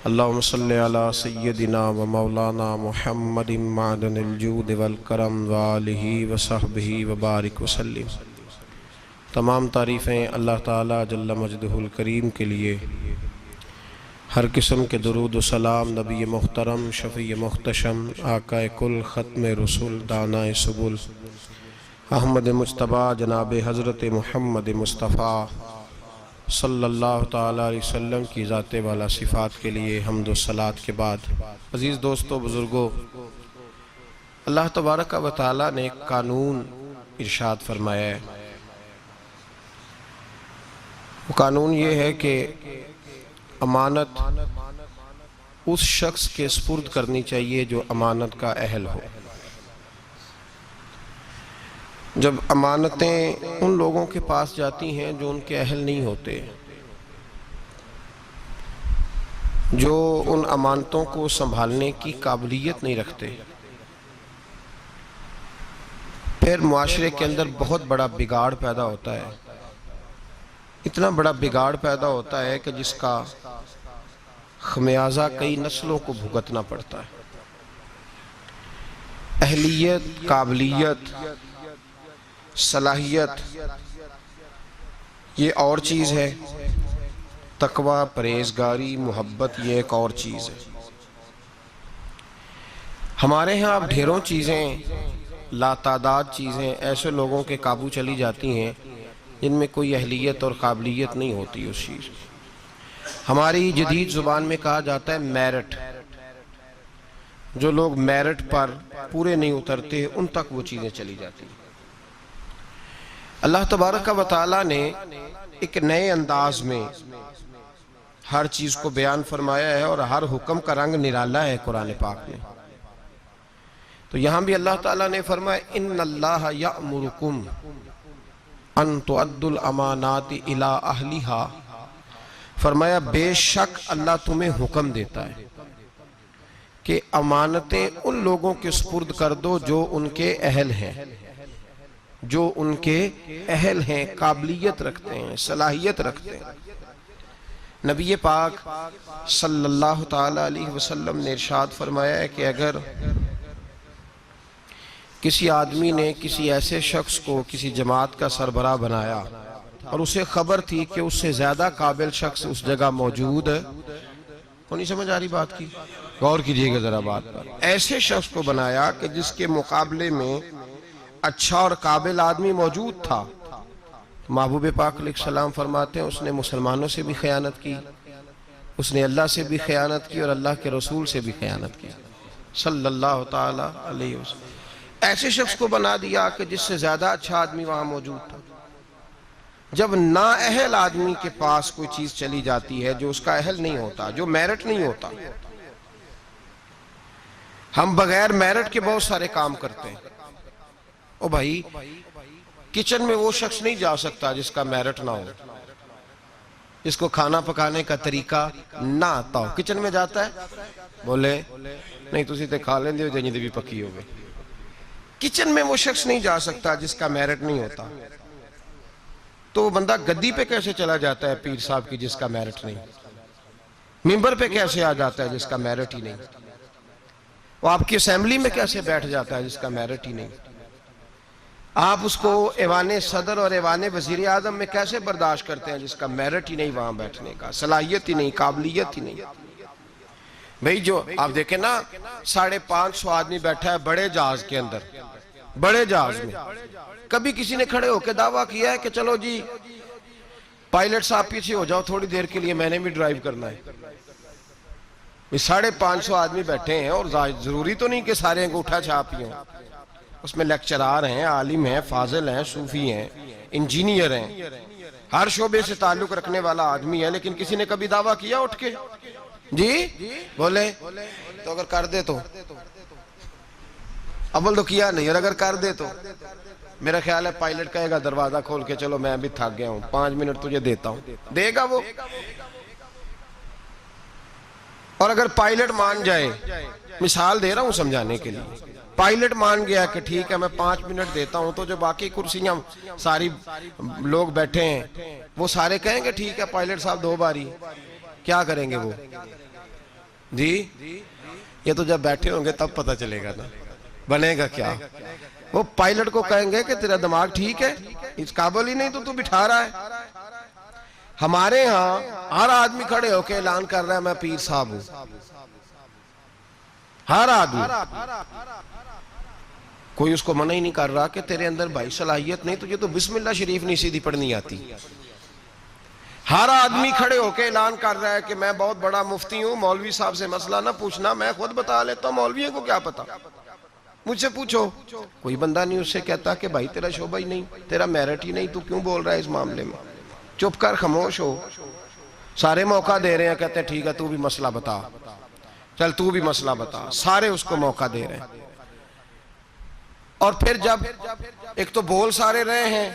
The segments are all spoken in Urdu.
اللہم صلی علی سیدنا و مولانا محمد معدن الجود والکرم وآلہ وصحبہ وبارک وسلم۔ تمام تعریفیں اللہ تعالیٰ جل مجدہ الکریم کے لیے، ہر قسم کے درود و سلام نبی محترم شفیع محتشم آقا کل ختم رسول دانائے سبل احمد مجتبیٰ جناب حضرت محمد مصطفیٰ صلی اللہ تعالیٰ علیہ وسلم کی ذات والا صفات کے لیے حمد و صلات کے بعد، عزیز دوستو بزرگوں، اللہ تبارک و تعالیٰ نے ایک قانون ارشاد فرمایا ہے۔ وہ قانون یہ ہے کہ امانت اس شخص کے سپرد کرنی چاہیے جو امانت کا اہل ہو۔ جب امانتیں ان لوگوں کے پاس جاتی ہیں جو ان کے اہل نہیں ہوتے، جو ان امانتوں کو سنبھالنے کی قابلیت نہیں رکھتے، پھر معاشرے کے اندر بہت بڑا بگاڑ پیدا ہوتا ہے۔ اتنا بڑا بگاڑ پیدا ہوتا ہے کہ جس کا خمیازہ کئی نسلوں کو بھگتنا پڑتا ہے۔ اہلیت، قابلیت، صلاحیت یہ اور چیز ہے، تقوی، پرہیزگاری، محبت یہ ایک اور چیز ہے۔ ہمارے ہاں اب ڈھیروں چیزیں، لاتعداد چیزیں ایسے لوگوں کے قابو چلی جاتی ہیں جن میں کوئی اہلیت اور قابلیت نہیں ہوتی اس چیز۔ ہماری جدید زبان میں کہا جاتا ہے میرٹ۔ جو لوگ میرٹ پر پورے نہیں اترتے ان تک وہ چیزیں چلی جاتی ہیں۔ اللہ تبارک و تعالیٰ نے ایک نئے انداز میں ہر چیز کو بیان فرمایا ہے اور ہر حکم کا رنگ نرالا ہے قرآن پاک میں۔ تو یہاں بھی اللہ تعالیٰ نے فرمایا ان اللہ یأمرکم ان تؤدوا الامانات الی اہلہا، فرمایا بے شک اللہ تمہیں حکم دیتا ہے کہ امانتیں ان لوگوں کے سپرد کر دو جو ان کے اہل ہیں، جو ان کے اہل ہیں، قابلیت رکھتے ہیں، صلاحیت رکھتے ہیں۔ نبی پاک صلی اللہ تعالیٰ علیہ وسلم نے ارشاد فرمایا ہے کہ اگر کسی آدمی نے کسی ایسے شخص کو کسی جماعت کا سربراہ بنایا اور اسے خبر تھی کہ اس سے زیادہ قابل شخص اس جگہ موجود ہے، کو نہیں سمجھ آ رہی بات کی؟ غور کیجئے گا ذرا بات پر۔ ایسے شخص کو بنایا کہ جس کے مقابلے میں اچھا اور قابل آدمی موجود تھا، محبوب پاک علیہ السلام فرماتے ہیں اس نے مسلمانوں سے بھی خیانت کی، اس نے اللہ سے بھی خیانت کی اور اللہ کے رسول سے بھی خیانت کی صلی اللہ تعالیٰ علیہ وسلم۔ ایسے شخص کو بنا دیا کہ جس سے زیادہ اچھا آدمی وہاں موجود تھا۔ جب نااہل آدمی کے پاس کوئی چیز چلی جاتی ہے جو اس کا اہل نہیں ہوتا، جو میرٹ نہیں ہوتا، ہم بغیر میرٹ کے بہت سارے کام کرتے ہیں۔ او بھائی، کچن میں وہ شخص نہیں جا سکتا جس کا میرٹ نہ ہو، جس کو کھانا پکانے کا طریقہ نہ آتا ہو۔ کچن میں جاتا ہے، بولے نہیں تسی تے کھا لیں دیو جنہی دی بھی پکی ہو گئے۔ کچن میں وہ شخص نہیں جا سکتا جس کا میرٹ نہیں ہوتا، تو وہ بندہ گدی پہ کیسے چلا جاتا ہے پیر صاحب کی جس کا میرٹ نہیں؟ ممبر پہ کیسے آ جاتا ہے جس کا میرٹ ہی نہیں؟ وہ آپ کی اسمبلی میں کیسے بیٹھ جاتا ہے جس کا میرٹ ہی نہیں؟ آپ اس کو ایوان صدر اور ایوان وزیر اعظم میں کیسے برداشت کرتے ہیں جس کا میرٹ ہی نہیں وہاں بیٹھنے کا، صلاحیت ہی نہیں، قابلیت ہی نہیں؟ بھئی جو آپ دیکھیں نا 550 آدمی بیٹھا ہے بڑے جہاز کے اندر، بڑے جہاز میں، کبھی کسی نے کھڑے ہو کے دعویٰ کیا ہے کہ چلو جی پائلٹ صاحب پیچھے ہو جاؤ تھوڑی دیر کے لیے میں نے بھی ڈرائیو کرنا ہے؟ 550 آدمی بیٹھے ہیں اور ضروری تو نہیں کہ سارے انگوٹھا چھاپ ہی ہوں، اس میں لیکچرار ہیں، عالم ہیں، فاضل ہیں، صوفی ہیں، انجینئر ہیں، ہر شعبے سے تعلق رکھنے والا آدمی ہے، لیکن کسی نے کبھی دعویٰ کیا اٹھ کے؟ جی بولے تو اگر کر دے تو اول تو کیا نہیں، اور اگر کر دے تو میرا خیال ہے پائلٹ کہے گا دروازہ کھول کے چلو میں بھی تھک گیا ہوں 5 منٹ تجھے دیتا ہوں، دے گا وہ؟ اور اگر پائلٹ مان جائے، مثال دے رہا ہوں سمجھانے کے لیے، پائلٹ مان گیا کہ ٹھیک ہے میں 5 منٹ دیتا ہوں، تو جو باقی کرسیاں ساری لوگ بیٹھے ہیں وہ سارے کہیں گے ٹھیک ہے پائلٹ صاحب 2 باری، کیا کریں گے وہ؟ جی یہ تو جب بیٹھے ہوں گے تب پتہ چلے گا نا بنے گا کیا. وہ پائلٹ کو کہیں گے کہ تیرا دماغ ٹھیک ہے, اس قابل ہی نہیں تو بٹھا رہا ہے. ہمارے ہاں ہر آدمی کھڑے ہو کے اعلان کر رہا ہے میں پیر صاحب ہوں, ہر آدمی. کوئی اس کو منع ہی نہیں کر رہا کہ تیرے اندر بھائی صلاحیت نہیں, تجھے تو بسم اللہ شریف نہیں سیدھی پڑھنی آتی. ہر آدمی کھڑے ہو کے اعلان کر رہا ہے کہ میں بہت بڑا مفتی ہوں, مولوی صاحب سے مسئلہ نہ پوچھنا, میں خود بتا لیتا ہوں, مولویوں کو کیا پتا, مجھ سے پوچھو. کوئی بندہ نہیں اس سے کہتا کہ بھائی تیرا شعبہ ہی نہیں, تیرا میرٹ ہی نہیں, تو کیوں بول رہا ہے اس معاملے میں, چپ کر خاموش ہو. سارے موقع دے رہے ہیں, کہتے ہیں ٹھیک ہے تو بھی مسئلہ بتا, چل تو بھی مسئلہ بتا, سارے اس کو موقع دے رہے ہیں. اور پھر جب ایک تو بول سارے رہے ہیں,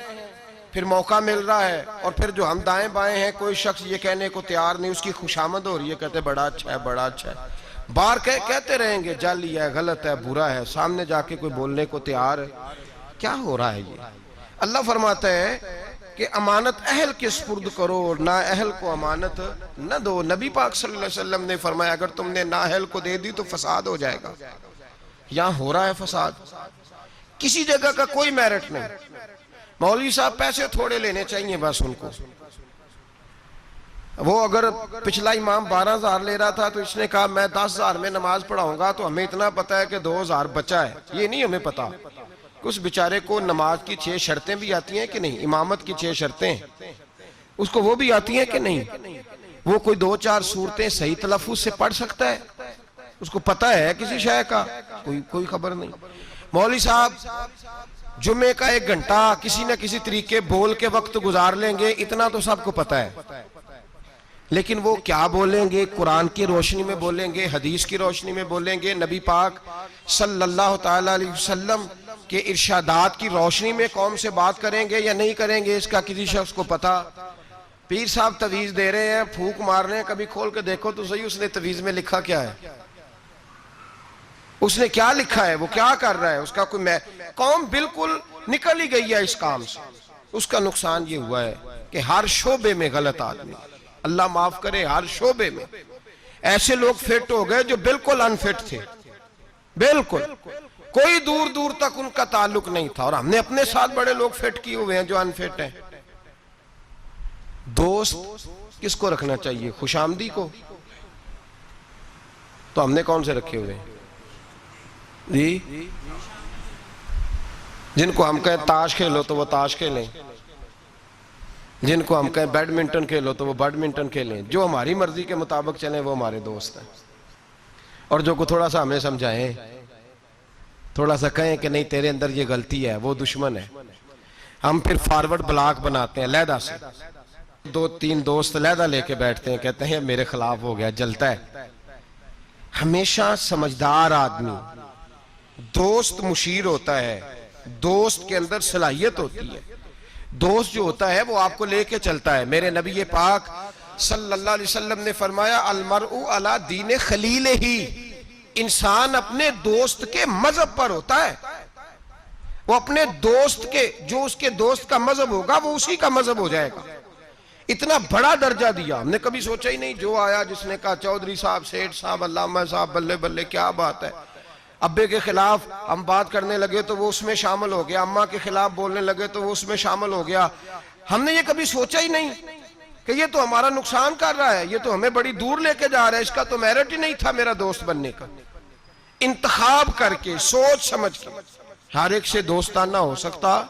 پھر موقع مل رہا ہے, اور پھر جو ہم دائیں بائیں ہیں کوئی شخص یہ کہنے کو تیار نہیں, اس کی خوشامد ہو رہی ہے, کہتے بڑا اچھا ہے بڑا اچھا ہے. بار کہتے رہیں گے جعلی ہے, غلط ہے, برا ہے, سامنے جا کے کوئی بولنے کو تیار ہے. کیا ہو رہا ہے یہ؟ اللہ فرماتا ہے کہ امانت اہل کے سپرد کرو, نا اہل کو امانت نہ دو. نبی پاک صلی اللہ علیہ وسلم نے فرمایا اگر تم نے نا اہل کو دے دی تو فساد ہو جائے گا. یہاں ہو رہا ہے فساد, کسی جگہ کا کوئی میرٹ نہیں. مولوی صاحب پیسے تھوڑے لینے چاہیے بس ان کو. وہ اگر پچھلا امام 12,000 لے رہا تھا تو اس نے کہا میں 10,000 میں نماز پڑھاؤں گا, تو ہمیں اتنا پتا ہے کہ 2,000 بچا ہے, یہ نہیں ہمیں پتا. اس بیچارے کو نماز کی 6 شرطیں بھی آتی ہیں کہ نہیں, امامت کی 6 شرطیں اس کو وہ بھی آتی ہیں کہ نہیں. وہ کوئی 2-4 سورتیں صحیح تلفظ سے پڑھ سکتا ہے, اس کو پتا ہے کسی شے کا, کوئی خبر نہیں. مولوی صاحب جمعے کا 1 گھنٹہ کسی نہ کسی طریقے بول کے وقت گزار لیں گے, اتنا تو سب کو پتا ہے. لیکن وہ کیا بولیں گے, قرآن کی روشنی میں بولیں گے, حدیث کی روشنی میں بولیں گے, نبی پاک صلی اللہ تعالیٰ علیہ وسلم کے ارشادات کی روشنی میں قوم سے بات کریں گے یا نہیں کریں گے, اس کا کسی شخص کو پتا. پیر صاحب تویز دے رہے ہیں, پھونک مار رہے ہیں, کبھی کھول کے دیکھو تو صحیح اس نے تویز میں لکھا کیا ہے, اس نے کیا لکھا ہے, وہ کیا کر رہا ہے, اس کا کوئی قوم بالکل نکل ہی گئی ہے اس کام سے. اس کا نقصان یہ ہوا ہے کہ ہر شعبے میں غلط آدمی, اللہ معاف کرے, ہر شعبے میں ایسے لوگ فٹ ہو گئے جو بالکل انفٹ تھے, بالکل کوئی دور دور تک ان کا تعلق نہیں تھا. اور ہم نے اپنے ساتھ بڑے لوگ فٹ کیے ہوئے ہیں جو انفٹ ہیں. دوست کس کو رکھنا چاہیے, خوش آمدی کو, تو ہم نے کون سے رکھے ہوئے ہیں جی, جن کو ہم کہیں تاش کھیلو تو وہ تاش کھیلیں, جن کو ہم کہیں بیڈمنٹن کھیلو تو وہ بیڈمنٹن کھیلیں, جو ہماری مرضی کے مطابق چلیں وہ ہمارے دوست ہیں. اور جو کو تھوڑا سا ہمیں سمجھائیں, تھوڑا سا کہیں کہ نہیں تیرے اندر یہ غلطی ہے, وہ دشمن ہے. ہم پھر فارورڈ بلاک بناتے ہیں علیحدہ سے, 2-3 دوست علیحدہ لے کے بیٹھتے ہیں, کہتے ہیں میرے خلاف ہو گیا, جلتا ہے. ہمیشہ سمجھدار آدمی دوست مشیر ہوتا ہے, دوست کے اندر صلاحیت ہوتی ہے. دوست جو ہوتا ہے وہ آپ کو لے کے چلتا ہے. میرے نبی پاک صلی اللہ علیہ وسلم نے فرمایا المرء علی دین خلیل ہی, انسان اپنے دوست کے مذہب پر ہوتا ہے. وہ اپنے دوست کے, جو اس کے دوست کا مذہب ہوگا وہ اسی کا مذہب ہو جائے گا. اتنا بڑا درجہ دیا, ہم نے کبھی سوچا ہی نہیں. جو آیا جس نے کہا چودھری صاحب, سیٹھ صاحب, علامہ صاحب, بلے بلے کیا بات ہے. ابے کے خلاف ہم بات کرنے لگے تو وہ اس میں شامل ہو گیا, اماں کے خلاف بولنے لگے تو وہ اس میں شامل ہو گیا. ہم نے یہ کبھی سوچا ہی نہیں کہ یہ تو ہمارا نقصان کر رہا ہے, یہ تو ہمیں بڑی دور لے کے جا رہا ہے, اس کا تو میرٹ ہی نہیں تھا میرا دوست بننے کا. انتخاب کر کے, سوچ سمجھ کے. ہر ایک سے دوستانہ ہو سکتا,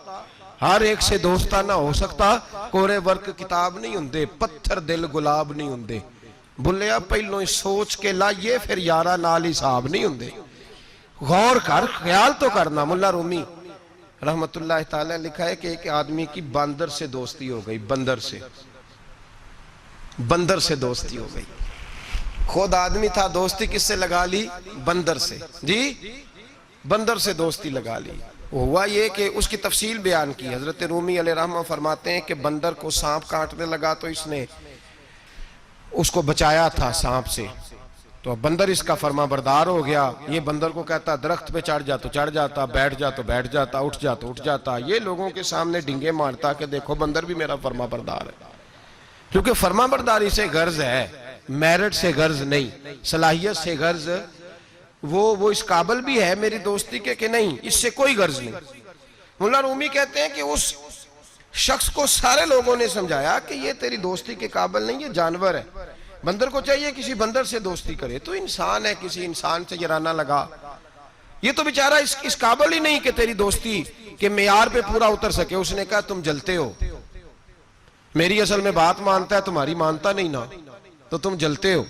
ہر ایک سے دوستانہ ہو سکتا. کورے ورک کتاب نہیں ہوندے, پتھر دل گلاب نہیں ہوندے. بھلیا پہلوں سوچ کے لائیے, پھر یارہ نال حساب نہیں ہوندے. غور کر, خیال تو کرنا. ملا رومی رحمت اللہ تعالی لکھا ہے کہ ایک آدمی کی باندر سے دوستی ہو گئی, بندر سے دوستی ہو گئی. خود آدمی تھا, دوستی کس سے لگا لی, بندر سے. جی بندر سے دوستی لگا لی. ہوا یہ کہ اس کی تفصیل بیان کی. حضرت رومی علیہ رحمہ فرماتے ہیں کہ بندر کو سانپ کاٹنے لگا تو اس نے اس کو بچایا تھا سانپ سے, تو بندر اس کا فرما بردار ہو گیا. یہ بندر کو کہتا درخت پہ چڑھ جا تو چڑھ جاتا, بیٹھ جا تو بیٹھ جاتا, اٹھ جا تو اٹھ جاتا. یہ لوگوں کے سامنے ڈنگے مارتا کہ دیکھو بندر بھی میرا فرما بردار ہے, کیونکہ فرما برداری سے غرض ہے. میرٹ سے غرض نہیں، صلاحیت سے غرض وہ اس قابل بھی ہے میری دوستی کے کہ نہیں، اس سے کوئی غرض نہیں۔ مولا رومی کہتے ہیں کہ اس شخص کو سارے لوگوں نے سمجھایا کہ یہ تیری دوستی کے قابل نہیں، یہ جانور ہے، بندر کو چاہیے کسی بندر سے دوستی کرے، تو انسان ہے، کسی انسان سے جرانہ لگا، یہ تو بیچارہ اس قابل ہی نہیں کہ تیری دوستی کے معیار پہ پورا اتر سکے۔ اس نے کہا تم جلتے ہو، میری اصل میں بات مانتا ہے، تمہاری مانتا نہیں نا، تو تم جلتے ہو۔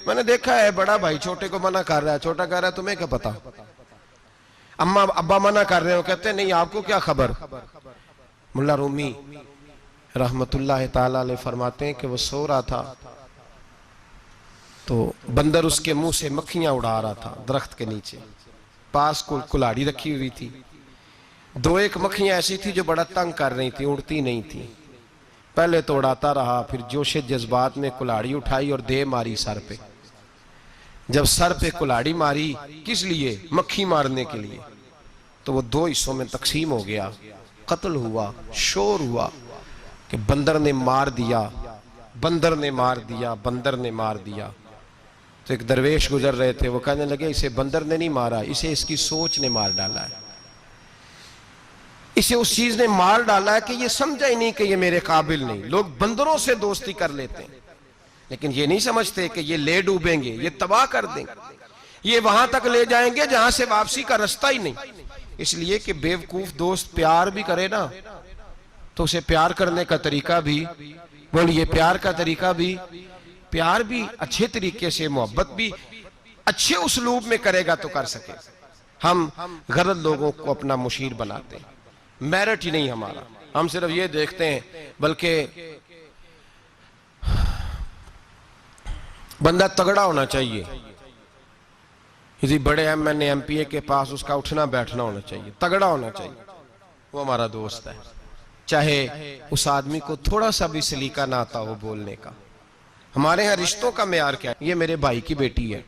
میں نے دیکھا ہے بڑا بھائی چھوٹے کو منع کر رہا ہے، چھوٹا کہہ رہا ہے تمہیں کیا پتا، اماں ابا منع کر رہے ہو، کہتے ہیں نہیں آپ کو کیا خبر۔ مولا رومی رحمت اللہ تعالی علیہ فرماتے ہیں کہ وہ سو رہا تھا تو بندر اس کے منہ سے مکھیاں اڑا رہا تھا درخت کے نیچے، پاس کلاڑی رکھی ہوئی تھی، دو ایک مکھیاں ایسی تھی جو بڑا تنگ کر رہی تھی، اڑتی نہیں تھی، پہلے تو اڑاتا رہا، پھر جوش جذبات میں کلاڑی اٹھائی اور دے ماری سر پہ۔ جب سر پہ کلاڑی ماری کس لیے؟ مکھی مارنے کے لیے، تو وہ دو حصوں میں تقسیم ہو گیا، قتل ہوا، شور ہوا کہ بندر نے مار دیا، بندر نے مار دیا، بندر نے مار دیا۔ تو ایک درویش گزر رہے تھے، وہ کہنے لگے اسے بندر نے نہیں مارا، اسے اس کی سوچ نے مار ڈالا ہے، اسے اس چیز نے مار ڈالا ہے کہ یہ سمجھا ہی نہیں کہ یہ میرے قابل نہیں۔ لوگ بندروں سے دوستی کر لیتے ہیں لیکن یہ نہیں سمجھتے کہ یہ لے ڈوبیں گے، یہ تباہ کر دیں گے، یہ وہاں تک لے جائیں گے جہاں سے واپسی کا رستہ ہی نہیں۔ اس لیے کہ بیوقوف دوست پیار بھی کرے نا تو اسے پیار کرنے کا طریقہ بھی، بولیے پیار کا طریقہ بھی، پیار بھی اچھے طریقے سے، محبت بھی اچھے اسلوب میں کرے گا تو کر سکے۔ ہم غلط لوگوں کو اپنا مشیر بناتے ہیں، میرٹ ہی نہیں ہمارا، ہم صرف یہ دیکھتے ہیں، بلکہ بندہ تگڑا ہونا چاہیے، کسی بڑے M N A M P A کے پاس اس کا اٹھنا بیٹھنا ہونا چاہیے، تگڑا ہونا چاہیے، وہ ہمارا دوست ہے، چاہے اس آدمی کو تھوڑا سا بھی سلیقہ نہ آتا ہو بولنے کا۔ ہمارے ہاں رشتوں کا معیار کیا ہے؟ یہ میرے بھائی کی بیٹی ہے،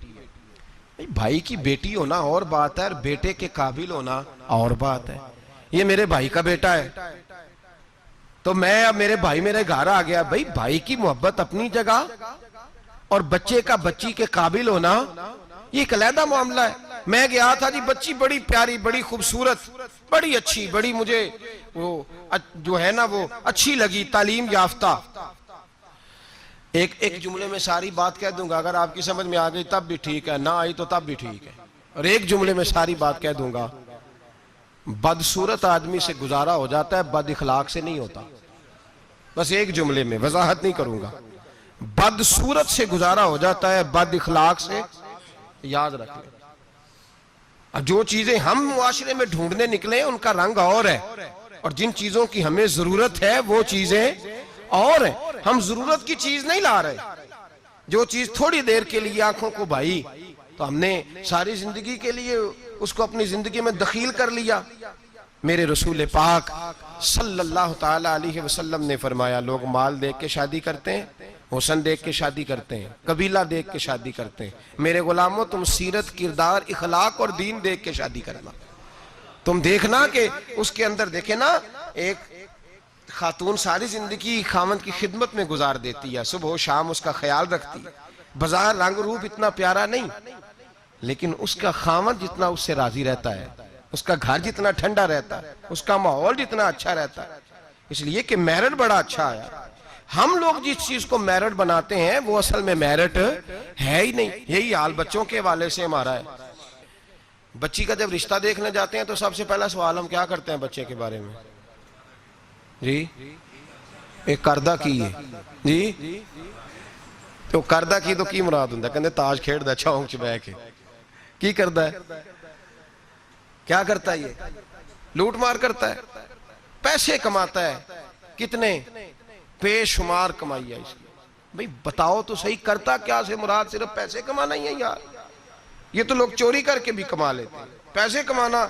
بھائی کی بیٹی ہونا اور بات ہے اور بیٹے کے قابل ہونا اور بات ہے۔ یہ میرے بھائی کا بیٹا ہے تو میں اب میرے بھائی میرے گھر آ گیا، بھائی بھائی کی محبت اپنی جگہ اور بچے کا بچی کے قابل ہونا یہ ایک علیحدہ معاملہ ہے۔ میں گیا تھا جی، بچی بڑی پیاری، بڑی خوبصورت، بڑی اچھی، بڑی مجھے وہ جو ہے نا وہ اچھی لگی، تعلیم یافتہ۔ ایک جملے میں ساری بات کہہ دوں گا، اگر آپ کی سمجھ میں آ گئی تب بھی ٹھیک ہے، نہ آئی تو تب بھی ٹھیک ہے، اور ایک جملے میں ساری بات کہہ دوں گا، بدصورت آدمی سے گزارا ہو جاتا ہے، بد اخلاق سے نہیں ہوتا۔ بس ایک جملے میں، وضاحت نہیں کروں گا، بدصورت سے گزارا ہو جاتا ہے، بد اخلاق سے یاد رکھ لیں۔ جو چیزیں ہم معاشرے میں ڈھونڈنے نکلے ہیں ان کا رنگ اور ہے، اور جن چیزوں کی ہمیں ضرورت ہے وہ چیزیں اور ہیں۔ ہم ضرورت کی چیز نہیں لا رہے، جو چیز تھوڑی دیر کے لیے آنکھوں کو بھائی تو ہم نے ساری زندگی کے لیے اس کو اپنی زندگی میں دخیل کر لیا۔ میرے رسول پاک صلی اللہ تعالی علیہ وسلم نے فرمایا، لوگ مال دیکھ کے شادی کرتے ہیں، حسن دیکھ کے شادی کرتے ہیں، قبیلہ دیکھ کے شادی کرتے ہیں، میرے غلاموں تم سیرت، کردار، اخلاق اور دین دیکھ کے شادی کرنا۔ تم دیکھنا کہ اس کے اندر دیکھیں نا، ایک خاتون ساری زندگی خاوند کی خدمت میں گزار دیتی ہے، صبح و شام اس کا خیال رکھتی ہے، بظاہر رنگ روپ اتنا پیارا نہیں لیکن اس کا خاوند جتنا اس سے راضی رہتا ہے، اس کا گھر جتنا ٹھنڈا رہتا ہے، اس کا ماحول جتنا اچھا رہتا ہے، اس لیے کہ میرٹ بڑا اچھا آیا۔ ہم لوگ جس چیز کو میرٹ بناتے ہیں وہ اصل میں میرٹ ہے ہی نہیں۔ یہی حال بچوں کے حوالے سے ہمارا ہے۔ بچی کا جب رشتہ دیکھنے جاتے ہیں تو سب سے پہلا سوال ہم کیا کرتے ہیں بچے کے بارے میں؟ جی ایک کردہ کی ہے جی، تو کردہ کی تو کی مراد ہوں کہندے تاج کھیڑ دا چونک چ بہ کے، کی کردہ ہے؟ کیا کرتا ہے؟ یہ لوٹ مار کرتا ہے، پیسے کماتا ہے، کتنے بے شمار کمائی ہے اس کی۔ بھئی بتاؤ تو صحیح، کرتا کیا سے مراد صرف پیسے کمانا ہی ہے یار؟ یہ تو لوگ چوری کر کے بھی کما لیتے ہیں، پیسے کمانا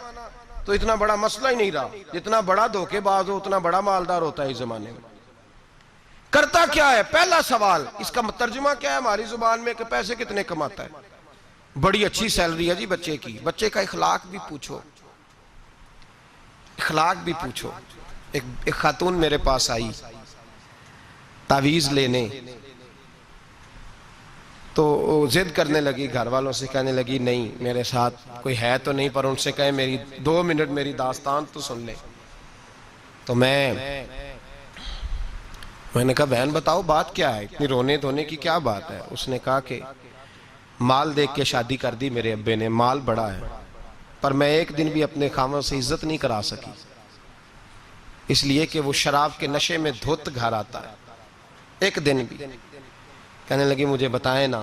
تو اتنا بڑا مسئلہ ہی نہیں رہا۔ جتنا بڑا دھوکے باز ہو اتنا بڑا مالدار ہوتا ہے اس زمانے میں۔ کرتا کیا ہے؟ پہلا سوال، اس کا ترجمہ کیا ہے ہماری زبان میں کہ پیسے کتنے کماتا ہے؟ بڑی اچھی سیلری ہے جی بچے کی، بچے کا اخلاق بھی پوچھو، اخلاق بھی پوچھو۔ ایک خاتون میرے پاس آئی تعویذ لینے، تو وہ ضد کرنے لگی، گھر والوں سے کہنے لگی نہیں میرے ساتھ کوئی ہے تو نہیں، پر ان سے کہیں میری 2 منٹ میری داستان تو سن لے۔ تو میں نے کہا بہن بتاؤ بات کیا ہے، اتنی رونے دھونے کی کیا بات ہے؟ اس نے کہا کہ مال دیکھ کے شادی کر دی میرے ابے نے، مال بڑا ہے، پر میں ایک دن بھی اپنے خاوند سے عزت نہیں کرا سکی، اس لیے کہ وہ شراب کے نشے میں دھوت گھر آتا ہے، ایک دن بھی۔ کہنے لگی مجھے بتائیں نا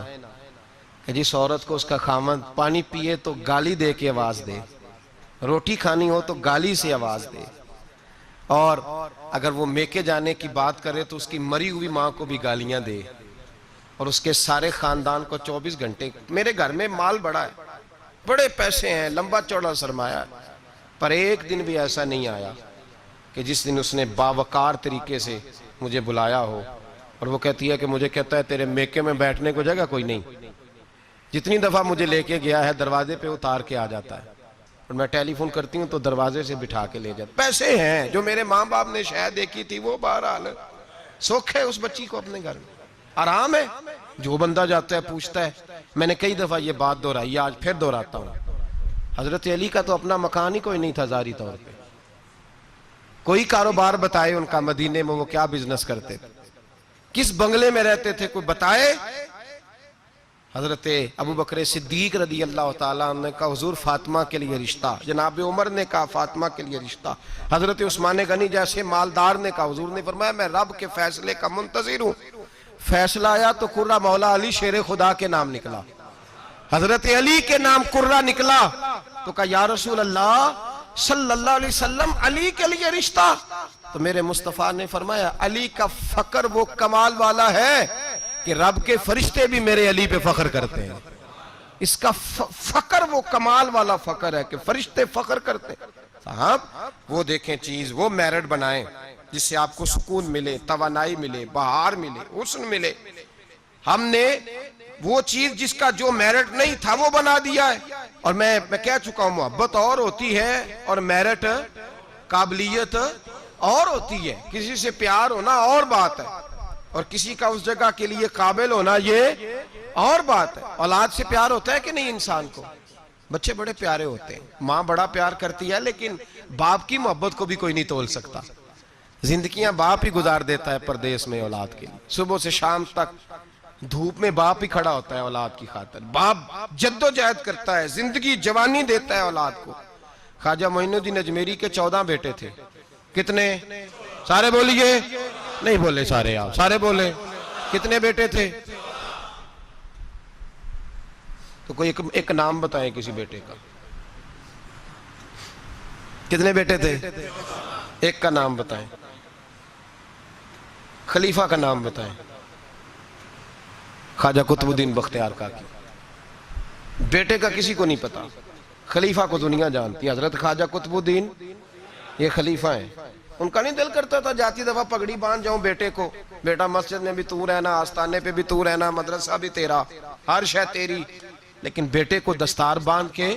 کہ جس عورت کو اس کا خاوند پانی پیے تو گالی دے کے آواز دے، روٹی کھانی ہو تو گالی سے آواز دے، اور اگر وہ میکے جانے کی بات کرے تو اس کی مری ہوئی ماں کو بھی گالیاں دے، اور اس کے سارے خاندان کو 24 گھنٹے، میرے گھر میں مال بڑا ہے، بڑے پیسے ہیں، لمبا چوڑا سرمایہ ہے، پر ایک دن بھی ایسا نہیں آیا کہ جس دن اس نے باوقار طریقے سے مجھے بلایا ہو۔ اور وہ کہتی ہے کہ مجھے کہتا ہے تیرے میکے میں بیٹھنے کو جگہ کوئی نہیں، جتنی دفعہ مجھے لے کے گیا ہے دروازے پہ اتار کے آ جاتا ہے، اور میں ٹیلی فون کرتی ہوں تو دروازے سے بٹھا کے لے جاتا۔ پیسے ہیں، جو میرے ماں باپ نے شاید دیکھی تھی وہ بہرحال سکھ ہے اس بچی کو اپنے گھر میں، آرام ہے۔ جو بندہ جاتا ہے پوچھتا ہے، میں نے کئی دفعہ یہ بات دہرائی، آج پھر دہراتا ہوں، حضرت علی کا تو اپنا مکان ہی کوئی نہیں تھا ظاہری طور پہ، کوئی کاروبار بتائے ان کا مدینے میں وہ کیا بزنس کرتے تھے، کس بنگلے میں رہتے تھے، کوئی بتائے؟ حضرت ابو بکر صدیق رضی اللہ تعالیٰ عنہ نے کہا حضور فاطمہ کے لیے رشتہ، جناب عمر نے کہا فاطمہ کے لیے رشتہ، حضرت عثمان غنی جیسے مالدار نے کہا، حضور نے فرمایا میں رب کے فیصلے کا منتظر ہوں، فیصلہ آیا تو قرہ مولا علی شیر خدا کے نام نکلا، حضرت علی کے نام قرہ نکلا، تو کہا یا رسول اللہ صلی اللہ علیہ وسلم علی کے لیے رشتہ، تو میرے مصطفیٰ نے فرمایا علی کا فخر وہ کمال والا ہے کہ رب کے فرشتے بھی میرے علی پہ فخر کرتے ہیں، اس کا فخر وہ کمال والا فخر ہے کہ فرشتے فخر کرتے ہیں۔ صاحب وہ دیکھیں چیز، وہ میرٹ بنائیں جس سے آپ کو سکون ملے، توانائی ملے، بہار ملے، حسن ملے۔ ہم نے وہ چیز جس کا جو میرٹ نہیں تھا وہ بنا دیا ہے، اور میں کہہ چکا ہوں محبت اور ہوتی ہے اور میرٹ قابلیت اور ہوتی ہے، کسی سے پیار ہونا اور بات ہے، اور کسی کا اس جگہ کے لیے قابل ہونا یہ اور بات ہے۔ اولاد سے پیار ہوتا ہے کہ نہیں انسان کو؟ بچے بڑے پیارے ہوتے ہیں، ماں بڑا پیار کرتی ہے، لیکن باپ کی محبت کو بھی کوئی نہیں تول سکتا۔ زندگیاں باپ ہی گزار دیتا ہے پردیس میں اولاد کے لیے، صبح سے شام تک دھوپ میں باپ ہی کھڑا ہوتا ہے اولاد کی خاطر، باپ جد و جہد کرتا ہے، زندگی جوانی دیتا ہے اولاد کو۔ خواجہ معین الدین اجمیری کے 14 بیٹے تھے، کتنے؟ سارے بولیے، نہیں بولے سارے، آپ سارے بولے، کتنے بیٹے تھے؟ تو کوئی ایک نام بتائیں کسی بیٹے کا، کتنے بیٹے تھے؟ ایک کا نام بتائیں، خلیفہ کا نام بتائیں۔ خواجہ قطب الدین بختیار کاکی، بیٹے کا کسی کو نہیں پتا، خلیفہ کو دنیا جانتی ہے، حضرت خواجہ قطب الدین یہ خلیفہ ہیں۔ ان کا نہیں دل کرتا تھا جاتی دفعہ پگڑی باندھ جاؤں بیٹے کو، بیٹا مسجد میں بھی تو رہنا، آستانے پہ بھی تو رہنا، مدرسہ بھی تیرا، ہر شے تیری، لیکن بیٹے کو دستار باندھ کے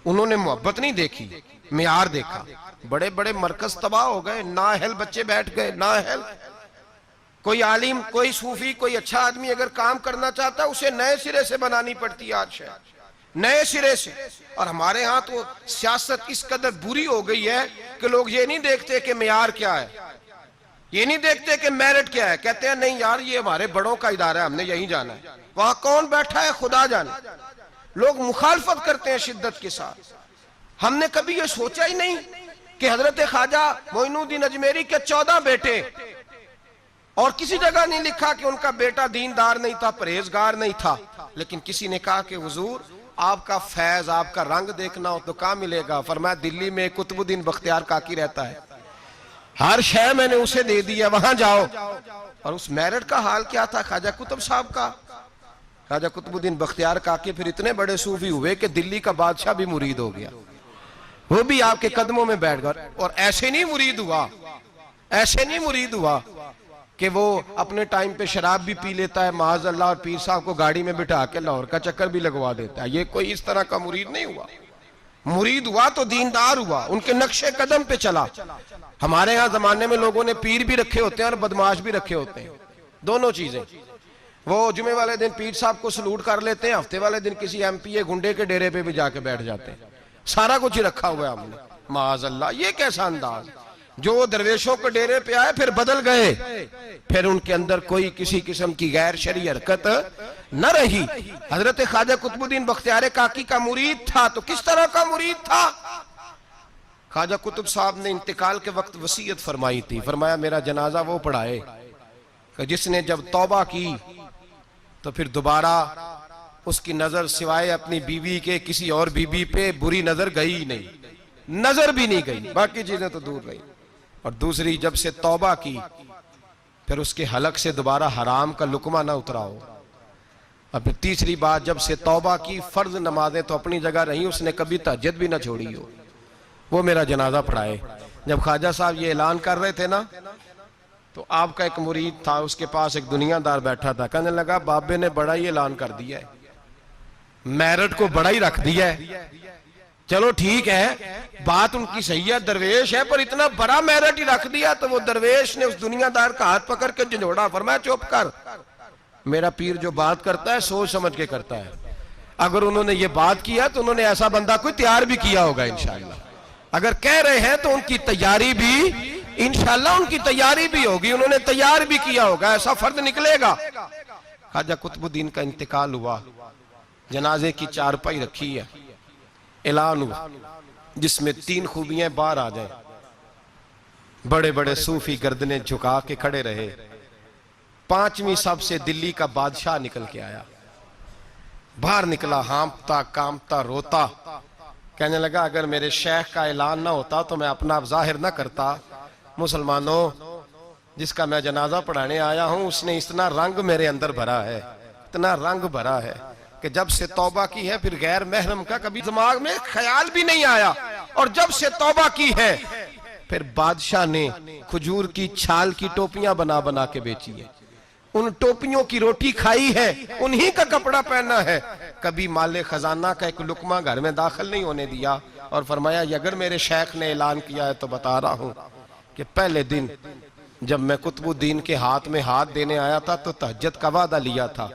انہوں نے محبت نہیں دیکھی، معیار دیکھا۔ بڑے بڑے مرکز تباہ ہو گئے، نااہل بچے بیٹھ گئے، نااہل۔ کوئی عالم، کوئی صوفی، کوئی اچھا آدمی اگر کام کرنا چاہتا ہے اسے نئے سرے سے بنانی پڑتی ہے، آج شاید نئے سرے سے۔ اور ہمارے ہاں تو سیاست اس قدر بری ہو گئی ہے کہ لوگ یہ نہیں دیکھتے کہ معیار کیا ہے، یہ نہیں دیکھتے کہ میرٹ کیا ہے، کہتے ہیں نہیں یار یہ ہمارے بڑوں کا ادارہ ہے، ہم نے یہیں جانا ہے، وہاں کون بیٹھا ہے خدا جانے۔ لوگ مخالفت کرتے ہیں شدت کے ساتھ۔ ہم نے کبھی یہ سوچا ہی نہیں کہ حضرت خواجہ معین الدین اجمیری کے 14 بیٹے، اور کسی جگہ نہیں لکھا کہ ان کا بیٹا دیندار نہیں تھا، پرہیزگار نہیں تھا، لیکن کسی نے کہا کہ حضور آپ کا فیض، آپ کا رنگ دیکھنا ہو تو کہاں ملے گا؟ فرمایا دلی میں قطب الدین بختیار کاکی رہتا ہے، ہر شے میں نے اسے دے دیا، وہاں جاؤ۔ اور اس میرٹ کا حال کیا تھا خواجہ قطب صاحب کا؟ خواجہ قطب الدین بختیار کاکی پھر اتنے بڑے صوفی ہوئے کہ دلی کا بادشاہ بھی مرید ہو گیا، وہ بھی آپ کے قدموں میں بیٹھ گیا۔ اور ایسے نہیں مرید ہوا، ایسے نہیں مرید ہوا کہ وہ اپنے ٹائم پہ شراب بھی پی لیتا ہے معاذ اللہ، اور پیر صاحب کو گاڑی میں بٹھا کے لاہور کا چکر بھی لگوا دیتا ہے، یہ کوئی اس طرح کا مرید نہیں ہوا۔ مرید ہوا تو دیندار ہوا، ان کے نقش قدم پہ چلا۔ ہمارے ہاں زمانے میں لوگوں نے پیر بھی رکھے ہوتے ہیں اور بدماش بھی رکھے ہوتے ہیں، دونوں چیزیں۔ وہ جمعے والے دن پیر صاحب کو سلوٹ کر لیتے ہیں، ہفتے والے دن کسی ایم پی اے گنڈے کے ڈیرے پہ بھی جا کے بیٹھ جاتے ہیں، سارا کچھ ہی رکھا ہوا ہے ہم نے، معاذ اللہ۔ یہ کیسا انداز، جو درویشوں کے ڈیرے پہ آئے پھر بدل گئے، پھر ان کے اندر کوئی کسی قسم کی غیر شرعی حرکت نہ رہی۔ حضرت خواجہ قطب الدین بختیار کاکی کا مرید تھا تو کس طرح کا مرید تھا؟ خواجہ قطب صاحب نے انتقال کے وقت وصیت فرمائی تھی، فرمایا میرا جنازہ وہ پڑھائے کہ جس نے جب توبہ کی تو پھر دوبارہ اس کی نظر سوائے اپنی بیوی کے کسی اور بیوی پہ بری نظر گئی ہی نہیں، نظر بھی نہیں گئی، باقی چیزیں تو دور رہی۔ اور دوسری، جب سے توبہ کی پھر اس کے حلق سے دوبارہ حرام کا لقمہ نہ اترا ہو۔ اور پھر تیسری بات، جب سے توبہ کی فرض نمازیں تو اپنی جگہ رہیں، اس نے کبھی تہجد بھی نہ چھوڑی ہو، وہ میرا جنازہ پڑھائے۔ جب خواجہ صاحب یہ اعلان کر رہے تھے نا تو آپ کا ایک مرید تھا، اس کے پاس ایک دنیا دار بیٹھا تھا، کہنے لگا بابے نے بڑا ہی اعلان کر دیا ہے، میرٹ کو بڑا ہی رکھ دیا ہے۔ چلو ٹھیک ہے، بات ان کی صحیح ہے، درویش ہے، پر اتنا بڑا میرٹ ہی رکھ دیا۔ تو وہ درویش نے اس دنیا دار کا ہاتھ پکڑ کے جھنجھوڑا، فرمایا چپ کر، میرا پیر جو بات کرتا ہے سوچ سمجھ کے کرتا ہے، اگر انہوں نے یہ بات کیا تو انہوں نے ایسا بندہ کوئی تیار بھی کیا ہوگا انشاءاللہ، اگر کہہ رہے ہیں تو ان کی تیاری بھی انشاءاللہ ان کی تیاری بھی ہوگی، انہوں نے تیار بھی کیا ہوگا، ایسا فرد نکلے گا۔ خواجہ قطب الدین کا انتقال ہوا، جنازے کی چارپائی رکھی ہے، اعلان ہوا جس میں 3 خوبیاں باہر آ جائیں۔ بڑے بڑے صوفی گردنیں جھکا کے کھڑے رہے، 5ویں سب سے دلی کا بادشاہ نکل کے آیا، باہر نکلا، ہانپتا کامتا روتا، کہنے لگا اگر میرے شیخ کا اعلان نہ ہوتا تو میں اپنا ظاہر نہ کرتا۔ مسلمانوں، جس کا میں جنازہ پڑھانے آیا ہوں اس نے اتنا رنگ میرے اندر بھرا ہے، اتنا رنگ بھرا ہے کہ جب سے توبہ کی ہے پھر غیر محرم کا کبھی دماغ میں خیال بھی نہیں آیا، اور جب سے توبہ کی ہے پھر بادشاہ نے کھجور کی چھال کی ٹوپیاں بنا بنا کے بیچی ہیں، ان ٹوپیوں کی روٹی کھائی ہے، انہی کا کپڑا پہنا ہے، کبھی مال خزانہ کا ایک لقمہ گھر میں داخل نہیں ہونے دیا، اور فرمایا اگر میرے شیخ نے اعلان کیا ہے تو بتا رہا ہوں کہ پہلے دن جب میں قطب الدین کے ہاتھ میں ہاتھ دینے آیا تھا تو تہجد کا وعدہ لیا تھا،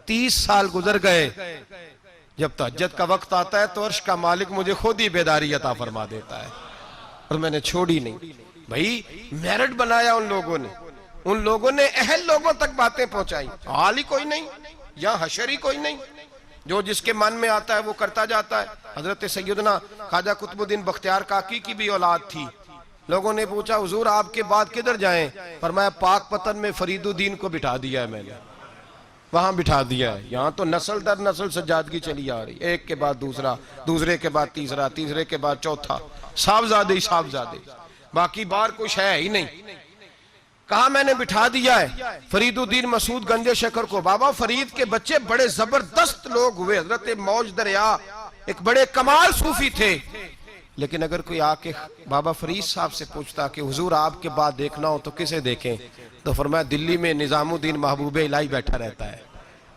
30 سال گزر گئے، جب تہجد کا وقت آتا ہے تو عرش کا مالک مجھے خود ہی بیداری عطا فرما دیتا ہے، اور میں نے چھوڑی نہیں۔ بھائی میرٹ بنایا ان لوگوں نے اہل لوگوں تک باتیں پہنچائی، حال ہی کوئی نہیں، یا حشر ہی کوئی نہیں، جو جس کے من میں آتا ہے وہ کرتا جاتا ہے۔ حضرت سیدنا خواجہ قطب الدین بختیار کاکی کی بھی اولاد تھی، لوگوں نے پوچھا حضور آپ کے بعد کدھر جائیں؟ فرمایا پاک پتن میں فرید الدین کو بٹھا دیا ہے میں نے، وہاں بٹھا دیا ہے، یہاں تو نسل در نسل سجادگی چلی آ رہی، ایک کے بعد دوسرا، دوسرے کے بعد تیسرا، تیسرے کے بعد چوتھا، صاحبزادے ہی صاحبزادے، باقی بار کچھ ہے ہی نہیں۔ کہا میں نے بٹھا دیا ہے فرید الدین مسعود گنج شکر کو۔ بابا فرید کے بچے بڑے زبردست لوگ ہوئے، حضرت موج دریا ایک بڑے کمال صوفی تھے، لیکن اگر کوئی آ کے بابا فرید صاحب سے پوچھتا کہ حضور آپ کے بعد دیکھنا ہو تو کسے دیکھیں، تو فرمایا دلی میں نظام الدین محبوب الہی بیٹھا رہتا ہے،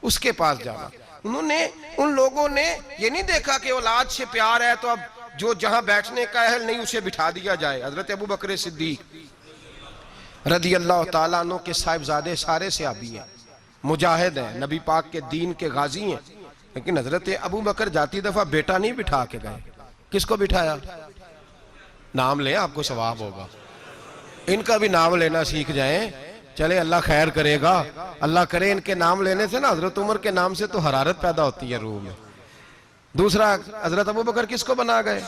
اس کے پاس جانا۔ ان لوگوں نے یہ نہیں دیکھا کہ اولاد سے پیار ہے تو اب جو جہاں بیٹھنے کا اہل نہیں اسے بٹھا دیا جائے۔ حضرت ابو بکر صدیق رضی اللہ تعالیٰ عنہ کے صاحبزادے سارے صحابی ہیں، مجاہد ہیں، نبی پاک کے دین کے غازی ہیں، لیکن حضرت ابو بکر جاتی دفعہ بیٹا نہیں بٹھا کے گئے، کس کو بٹھایا؟ نام لیں آپ کو ثواب ہوگا، ان کا بھی نام لینا سیکھ جائیں، چلے اللہ خیر کرے گا، اللہ کرے ان کے نام لینے سے نا حضرت عمر کے نام سے تو حرارت پیدا ہوتی ہے روح میں۔ دوسرا حضرت ابو بکر کس کو بنا گئے؟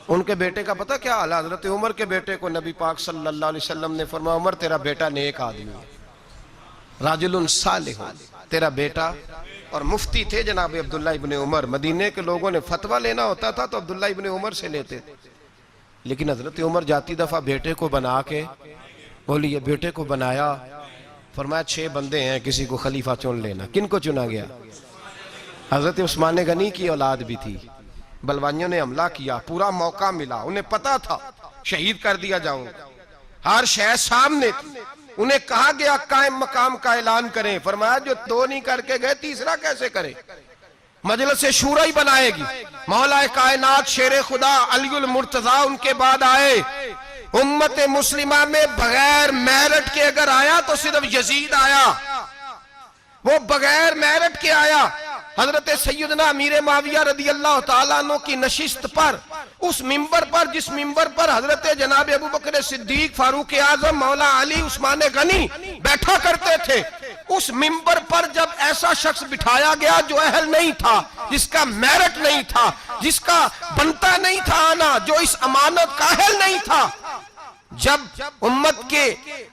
ان کے بیٹے کا پتہ کیا حال ہے؟ حضرت عمر کے بیٹے کو نبی پاک صلی اللہ علیہ وسلم نے فرمایا عمر تیرا بیٹا نیک آدمی ہے، راجل صالح، تیرا بیٹا۔ اور مفتی تھے جناب عبداللہ ابن عمر، مدینے کے لوگوں نے فتویٰ لینا ہوتا تھا تو عبداللہ ابن عمر سے لیتے تھے، لیکن حضرت عمر جاتی دفعہ بیٹے کو بنا کے بولیے، بیٹے کو بنایا، فرمایا 6 بندے ہیں کسی کو خلیفہ چن لینا۔ کن کو چنا گیا؟ حضرت عثمان غنی کی اولاد بھی تھی، بلوانیوں نے حملہ کیا، پورا موقع ملا، انہیں پتا تھا شہید کر دیا جاؤں گا، ہر شے سامنے تھی، انہیں کہا گیا قائم مقام کا اعلان کریں، فرمایا جو 2 نہیں کر کے گئے تیسرا کیسے کرے؟ مجلس شورا ہی بنائے گی، مولا کائنات شیر خدا علی المرتضیٰ ان کے بعد آئے۔ امت مسلمہ میں بغیر میرٹ کے اگر آیا تو صرف یزید آیا، وہ بغیر میرٹ کے آیا حضرت سیدنا امیر معاویہ رضی اللہ تعالیٰ عنہ کی نشست پر، اس منبر پر جس منبر پر حضرت جناب ابوبکر صدیق، فاروق اعظم، مولا علی، عثمان غنی بیٹھا کرتے تھے، اس منبر پر جب ایسا شخص بٹھایا گیا جو اہل نہیں تھا، جس کا میرٹ نہیں تھا، جس کا بنتا نہیں تھا آنا، جو اس امانت کا اہل نہیں تھا، جب امت کے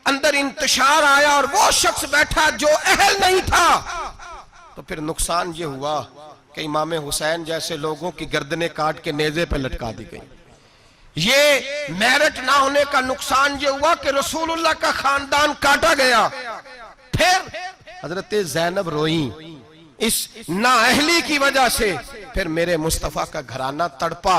اندر انتشار آیا اور وہ شخص بیٹھا جو اہل نہیں تھا، تو پھر نقصان یہ ہوا کہ امام حسین جیسے لوگوں کی گردنیں کاٹ کے نیزے پہ لٹکا دی گئی۔ یہ میرٹ نہ ہونے کا نقصان یہ ہوا کہ رسول اللہ کا خاندان کاٹا گیا۔ پھر حضرت زینب روئیں اس نااہلی کی وجہ سے، پھر میرے مصطفیٰ کا گھرانہ تڑپا،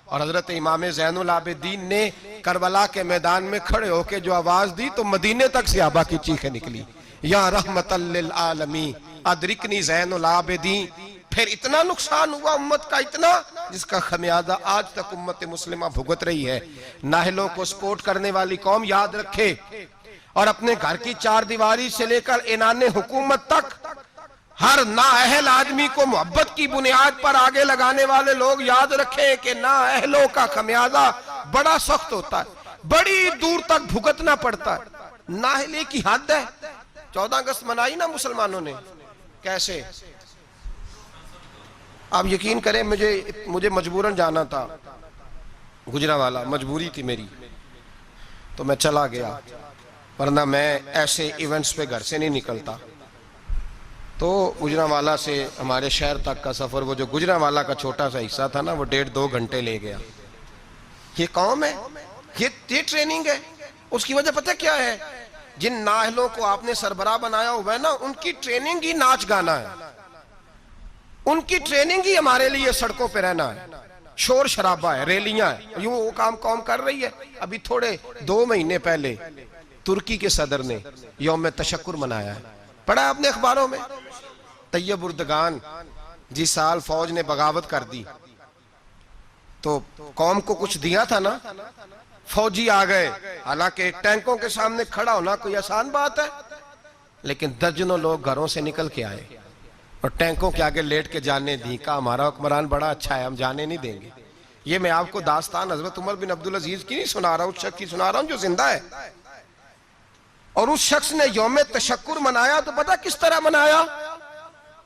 اور حضرت امام زین العابدین نے کربلا کے میدان میں کھڑے ہو کے جو آواز دی تو مدینے تک صحابہ کی چیخیں نکلی، یا رحمت للعالمین ادرکنی زین العابدین۔ پھر اتنا نقصان ہوا امت کا، اتنا جس کا خمیازہ آج تک امت مسلمہ بھگت رہی ہے۔ نااہلوں کو سپورٹ کرنے والی قوم یاد رکھے، اور اپنے گھر کی چار دیواری سے لے کر اعلان حکومت تک ہر نااہل آدمی کو محبت کی بنیاد پر آگے لگانے والے لوگ یاد رکھیں کہ نااہلوں کا خمیازہ بڑا سخت ہوتا ہے، بڑی دور تک بھگتنا پڑتا ہے۔ نااہلی کی حد ہے۔ 14 اگست منائی نا مسلمانوں نے، کیسے؟ آپ یقین کریں مجھے مجبوراً جانا تھا گجرانوالہ، مجبوری تھی میری، تو میں چلا گیا، ورنہ میں ایسے ایونٹس پہ گھر سے نہیں نکلتا۔ تو گجرانوالہ سے ہمارے شہر تک کا سفر، وہ جو گجرانوالہ کا چھوٹا سا حصہ تھا نا، وہ 1.5-2 گھنٹے لے گیا۔ یہ قوم ہے، یہ ٹریننگ ہے۔ اس کی وجہ پتہ کیا ہے؟ جن نااہلوں کو آپ نے سربراہ بنایا ہوا ہے نا، ان کی ٹریننگ ہی ناچ گانا ہے، ان کی ٹریننگ ہی ہمارے لیے سڑکوں پہ رہنا ہے، شور شرابہ ہے، ریلیاں ہیں۔ یوں وہ کام قوم کر رہی ہے۔ ابھی تھوڑے 2 مہینے پہلے ترکی کے صدر نے یوم تشکر منایا ہے، پڑھا آپ نے اخباروں میں؟ طیب اردگان جس سال فوج نے بغاوت کر دی تو قوم کو کچھ دیا تھا نا، فوجی آ گئے، حالانکہ ٹینکوں کے سامنے کھڑا ہونا کوئی آسان بات ہے، لیکن درجنوں لوگ گھروں سے نکل کے آئے اور ٹینکوں کے آگے لیٹ کے جانے دی، کہا ہمارا حکمران بڑا اچھا ہے، ہم جانے نہیں دیں گے۔ یہ میں آپ کو داستان حضرت عمر بن عبدالعزیز کی نہیں سنا رہا ہوں، اس شخص کی سنا رہا ہوں جو زندہ ہے۔ اور اس شخص نے یوم تشکر منایا تو پتہ کس طرح منایا؟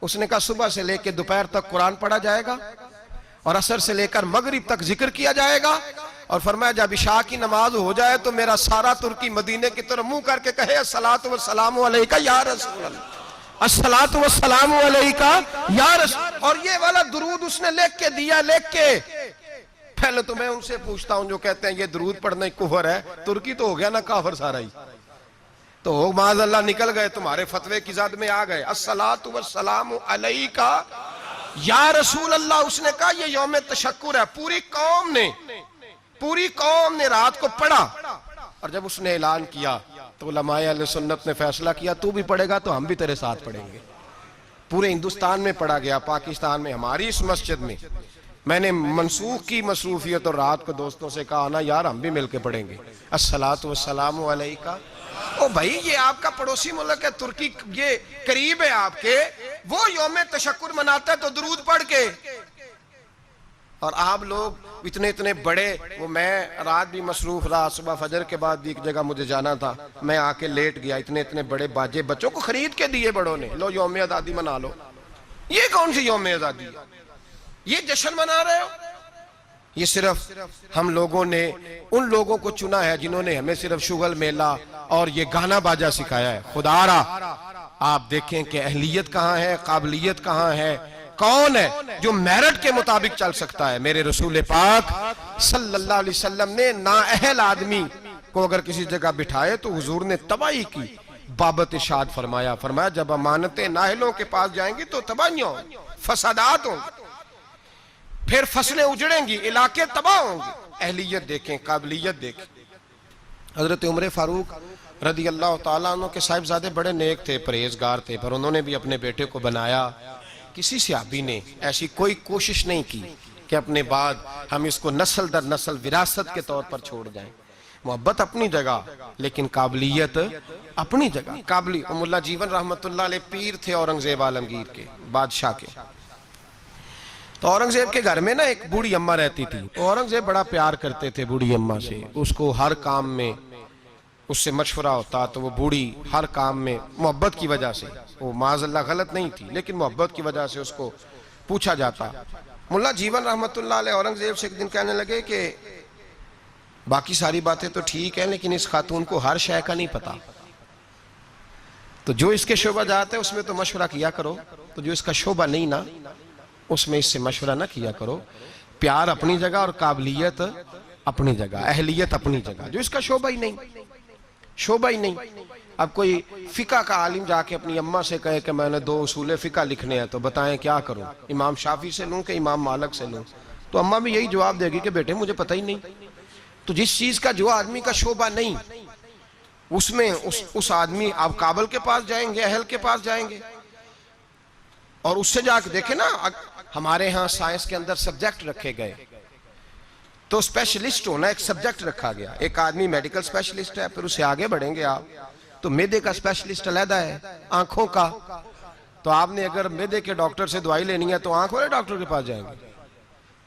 اس نے کہا صبح سے لے کے دوپہر تک قرآن پڑھا جائے گا، اور عصر سے لے کر مغرب تک ذکر کیا جائے گا، اور فرمایا جب عشاء کی نماز ہو جائے تو میرا سارا ترکی مدینے کی طرف منہ کر کے کہے الصلاۃ والسلام علیکہ یا رسول اللہ، الصلاۃ والسلام علیکہ یا رسول۔ اور یہ والا درود اس نے لکھ کے دیا، لکھ کے۔ پہلے تو میں ان سے پوچھتا ہوں جو کہتے ہیں یہ درود پڑھنا کفر ہے، ترکی تو ہو گیا نا کافر سارا ہی، تو معاذ اللہ نکل گئے، تمہارے فتوے کی زد میں آ گئے۔ الصلاۃ والسلام علیکہ یا رسول اللہ، اس نے کہا یہ یوم تشکر ہے۔ پوری قوم نے رات کو پڑھا، اور جب اس نے اعلان کیا تو علماء اہل سنت نے فیصلہ کیا تو بھی پڑھے گا تو ہم بھی تیرے ساتھ پڑھیں گے۔ پورے ہندوستان میں پڑھا گیا، پاکستان میں، ہماری اس مسجد میں۔ میں نے منسوخ کی مصروفیت اور رات کو دوستوں سے کہا نا یار ہم بھی مل کے پڑھیں گے الصلاۃ والسلام علیکہ۔ او بھائی یہ آپ کا پڑوسی ملک ہے ترکی، یہ قریب ہے آپ کے، وہ یوم تشکر مناتا ہے تو درود پڑھ کے، اور آپ لوگ اتنے بڑے۔ وہ میں رات بھی مصروف رہا، صبح فجر کے بعد بھی ایک جگہ مجھے جانا تھا، میں آ کے لیٹ گیا، اتنے بڑے باجے بچوں کو خرید کے دیے بڑوں نے، لو یوم آزادی منا لو۔ یہ کون سی یوم آزادی ہے؟ یہ جشن منا رہے ہو؟ یہ صرف ہم لوگوں نے ان لوگوں کو چنا ہے جنہوں نے ہمیں صرف شغل میلہ اور یہ گانا باجا سکھایا ہے۔ خدا را آپ دیکھیں کہ اہلیت کہاں ہے، قابلیت کہاں ہے، کون ہے جو میرٹ کے مطابق چل سکتا ہے؟ میرے رسول پاک صلی اللہ علیہ وسلم نے نااہل آدمی کو اگر کسی جگہ بٹھائے تو حضور نے تباہی کی بابت ارشاد فرمایا جب امانتیں نااہلوں کے پاس جائیں گی تو تباہیاں ہوں، فسادات ہوں، پھر فصلیں اجڑیں گی، علاقے تباہ ہوں گے۔ اہلیت دیکھیں، قابلیت دیکھیں۔ حضرت عمر فاروق رضی اللہ تعالیٰ عنہ کے صاحبزادے بڑے نیک تھے، پرہیزگار تھے، پر انہوں نے بھی اپنے بیٹے کو بنایا۔ کسی صحابی نے ایسی کوئی کوشش نہیں کی کہ اپنے بعد ہم اس کو نسل در نسل وراثت کے طور پر چھوڑ جائیں۔ محبت اپنی جگہ لیکن قابلیت اپنی جگہ. ملا جیون رحمت اللہ علیہ پیر تھے اورنگزیب عالمگیر کے، بادشاہ کے. تو اورنگزیب کے گھر میں نا ایک بوڑھی اماں رہتی تھی. اورنگزیب بڑا پیار کرتے تھے بوڑھی اماں سے، اس کو ہر کام میں اس سے مشورہ ہوتا تو وہ بوڑھی ہر کام میں محبت کی وجہ سے، وہ معاذ اللہ غلط نہیں تھی لیکن محبت کی وجہ سے اس کو پوچھا جاتا. ملا جیون رحمت اللہ علیہ اورنگزیب سے ایک دن کہنے لگے کہ باقی ساری باتیں تو ٹھیک ہیں لیکن اس خاتون کو ہر شے کا نہیں پتا، تو جو اس کے شعبہ جات ہے اس میں تو مشورہ کیا کرو، تو جو اس کا شعبہ نہیں نا اس میں اس سے مشورہ نہ کیا کرو. پیار اپنی جگہ اور قابلیت اپنی جگہ، اہلیت اپنی جگہ. جو اس کا شعبہ ہی نہیں. اب کوئی فقہ کا عالم جا کے اپنی اماں سے کہے کہ میں نے 2 اصول فقہ لکھنے ہیں تو بتائیں کیا کروں، امام شافعی سے لوں کہ امام مالک سے لوں؟ تو اماں بھی یہی جواب دے گی کہ بیٹے مجھے پتہ ہی نہیں. تو جس چیز کا جو آدمی کا شعبہ نہیں اس میں اس آدمی آپ کابل کے پاس جائیں گے، اہل کے پاس جائیں گے اور اس سے جا کے دیکھیں نا. ہمارے ہاں سائنس کے اندر سبجیکٹ رکھے گئے تو اسپیشلسٹ ہونا ایک سبجیکٹ رکھا گیا. ایک آدمی میڈیکل اسپیشلسٹ ہے، پھر اسے آگے بڑھیں گے آپ تو میدے کا اسپیشلسٹ علیحدہ ہے، آنکھوں کا. تو آپ نے اگر میدے کے ڈاکٹر سے دوائی لینی ہے تو آنکھ والے ڈاکٹر کے پاس جائیں گے.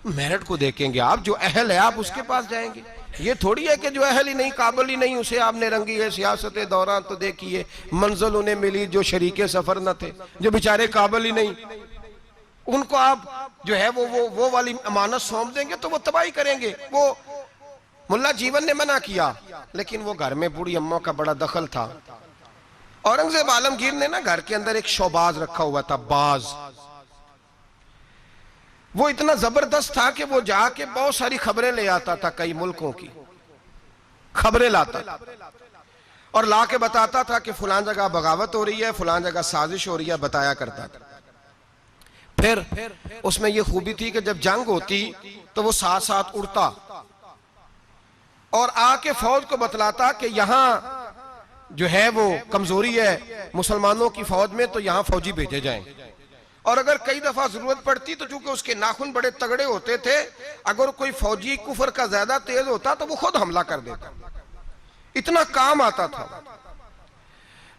میرٹ کو دیکھیں گے آپ، جو اہل ہے آپ اس کے پاس جائیں گے. یہ تھوڑی ہے کہ جو اہل ہی نہیں، قابل ہی نہیں، اسے آپ نے رنگی ہے. سیاست دوران تو دیکھیے منزل انہیں ملی جو شریک سفر نہ تھے، جو بیچارے قابل ہی نہیں، ان کو آپ جو ہے وہ والی امانت سونپ دیں گے تو وہ تباہی کریں گے. وہ ملا جیون نے منع کیا لیکن وہ گھر میں بوڑھی اماں کا بڑا دخل تھا. اورنگزیب عالمگیر نے نا گھر کے اندر ایک شوباز رکھا ہوا تھا، باز. وہ اتنا زبردست تھا کہ وہ جا کے بہت ساری خبریں لے آتا تھا، کئی ملکوں کی خبریں لاتا تھا اور لا کے بتاتا تھا کہ فلان جگہ بغاوت ہو رہی ہے، فلان جگہ سازش ہو رہی ہے، بتایا کرتا تھا. پھر اس میں یہ خوبی تھی کہ جب جنگ ہوتی تو وہ ساتھ ساتھ اڑتا اور آ کے فوج کو بتلاتا کہ یہاں جو ہے وہ کمزوری ہے مسلمانوں کی فوج میں، تو یہاں فوجی بھیجے جائیں. اور اگر کئی دفعہ ضرورت پڑتی تو چونکہ اس کے ناخن بڑے تگڑے ہوتے تھے، اگر کوئی فوجی کفر کا زیادہ تیز ہوتا تو وہ خود حملہ کر دیتا. اتنا کام آتا تھا.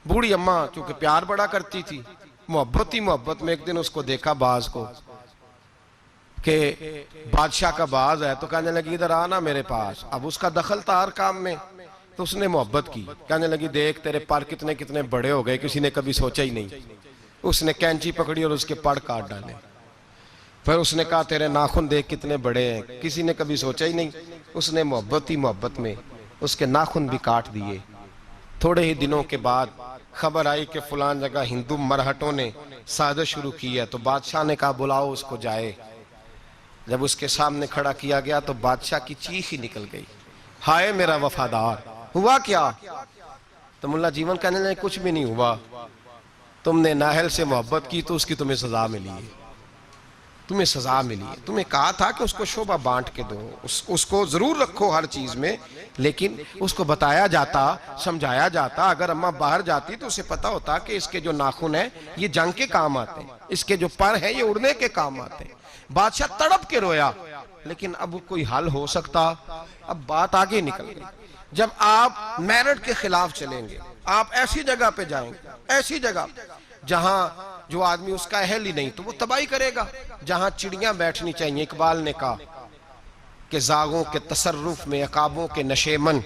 بوڑھی اماں چونکہ پیار بڑا کرتی تھی، محبت ہی محبت میں ایک دن اس کو دیکھا باز کو کہ بادشاہ کا باز ہے، تو کہنے لگی ادھر آنا میرے پاس. اب اس کا دخل تھا ہر کام میں تو اس نے محبت کی. کہنے لگی دیکھ تیرے پر کتنے کتنے بڑے ہو گئے، کسی نے کبھی سوچا ہی نہیں. اس نے کینچی پکڑی اور اس کے پڑ کاٹ ڈالے. پھر اس نے کہا تیرے ناخن دیکھ کتنے بڑے ہیں، کسی نے کبھی سوچا ہی نہیں. اس نے محبت ہی محبت میں اس کے ناخن بھی کاٹ دیے. تھوڑے ہی دنوں کے بعد خبر آئی کہ فلان جگہ ہندو مرہٹوں نے سازش شروع کی ہے. تو بادشاہ نے کہا بلاؤ اس کو جائے. جب اس کے سامنے کھڑا کیا گیا تو بادشاہ کی چیخ ہی نکل گئی، ہائے میرا وفادار، ہوا کیا؟ تو ملا جیون کہنے لگے کچھ بھی نہیں ہوا، تم نے نااہل سے محبت کی تو اس کی تمہیں سزا ملی ہے. تمہیں سزا ملی ہے. تمہیں کہا تھا کہ اس کو شعبہ بانٹ کے دو، اس کو ضرور رکھو ہر چیز میں، لیکن اس کو بتایا جاتا، سمجھایا جاتا. اگر اماں باہر جاتی تو اسے پتا ہوتا کہ اس کے جو ناخن ہیں یہ جنگ کے کام آتے ہیں، اس کے جو پر ہیں یہ اڑنے کے کام آتے ہیں. بادشاہ تڑپ کے رویا لیکن اب کوئی حل ہو سکتا. اب بات آگے نکل گئی. جب آپ میرٹ کے خلاف چلیں گے، آپ ایسی جگہ پہ جائیں گے، ایسی جگہ جہاں جو آدمی اس کا اہل ہی نہیں تو وہ تباہی کرے گا. جہاں چڑیاں بیٹھنی چاہیے، اقبال نے کہا کہ زاغوں کے تصرف میں عقابوں کے نشیمن،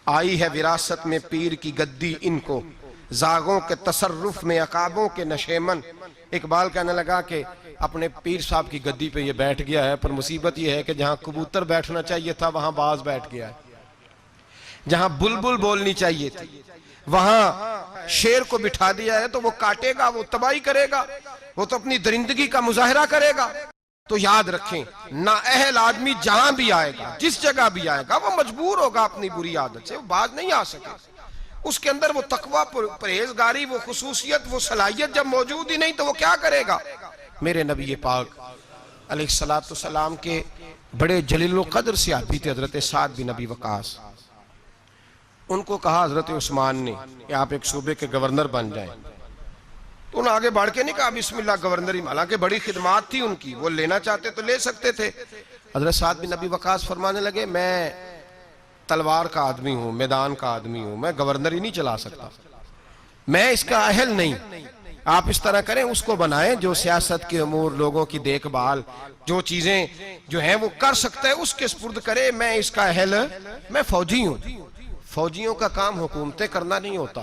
آئی ہے وراثت میں پیر کی گدی ان کو، زاغوں کے تصرف میں عقابوں کے نشیمن. اقبال کہنے لگا کہ اپنے پیر صاحب کی گدی پہ یہ بیٹھ گیا ہے، پر مصیبت یہ ہے کہ جہاں کبوتر بیٹھنا چاہیے تھا وہاں باز بیٹھ گیا ہے. جہاں بلبل بولنی چاہیے تھی وہاں شیر کو بٹھا دیا ہے، تو وہ کاٹے گا، وہ تباہی کرے گا، وہ تو اپنی درندگی کا مظاہرہ کرے گا. تو یاد رکھیں نااہل آدمی جہاں بھی آئے گا، جس جگہ بھی آئے گا، وہ مجبور ہوگا اپنی بری عادت سے، وہ باز نہیں آ سکے. اس کے اندر وہ تقویٰ، پرہیزگاری، وہ خصوصیت، وہ صلاحیت جب موجود ہی نہیں تو وہ کیا کرے گا؟ میرے نبی پاک علیہ السلام کے بڑے جلیل القدر صحابی تھے حضرت سعد بن ابی وقاص. ان کو کہا حضرت عثمان نے کہ آپ ایک صوبے کے گورنر بن جائیں. تو انہوں نے آگے بڑھ کے نہیں کہا بسم اللہ گورنر ہی، حالانکہ بڑی خدمات تھی ان کی، وہ لینا چاہتے تو لے سکتے تھے. حضرت سعد بن ابی وقاص فرمانے لگے میں تلوار کا آدمی ہوں، میدان کا آدمی ہوں، میں گورنر ہی نہیں چلا سکتا، میں اس کا اہل نہیں۔ آپ اس طرح کریں، اس کو بنائیں جو سیاست کے امور، لوگوں کی دیکھ بھال، جو چیزیں جو ہیں وہ کر سکتا ہے اس کے سپرد کرے، میں اس کا اہل، میں فوجی ہوں۔ فوجیوں کا کام حکومتیں کرنا نہیں ہوتا،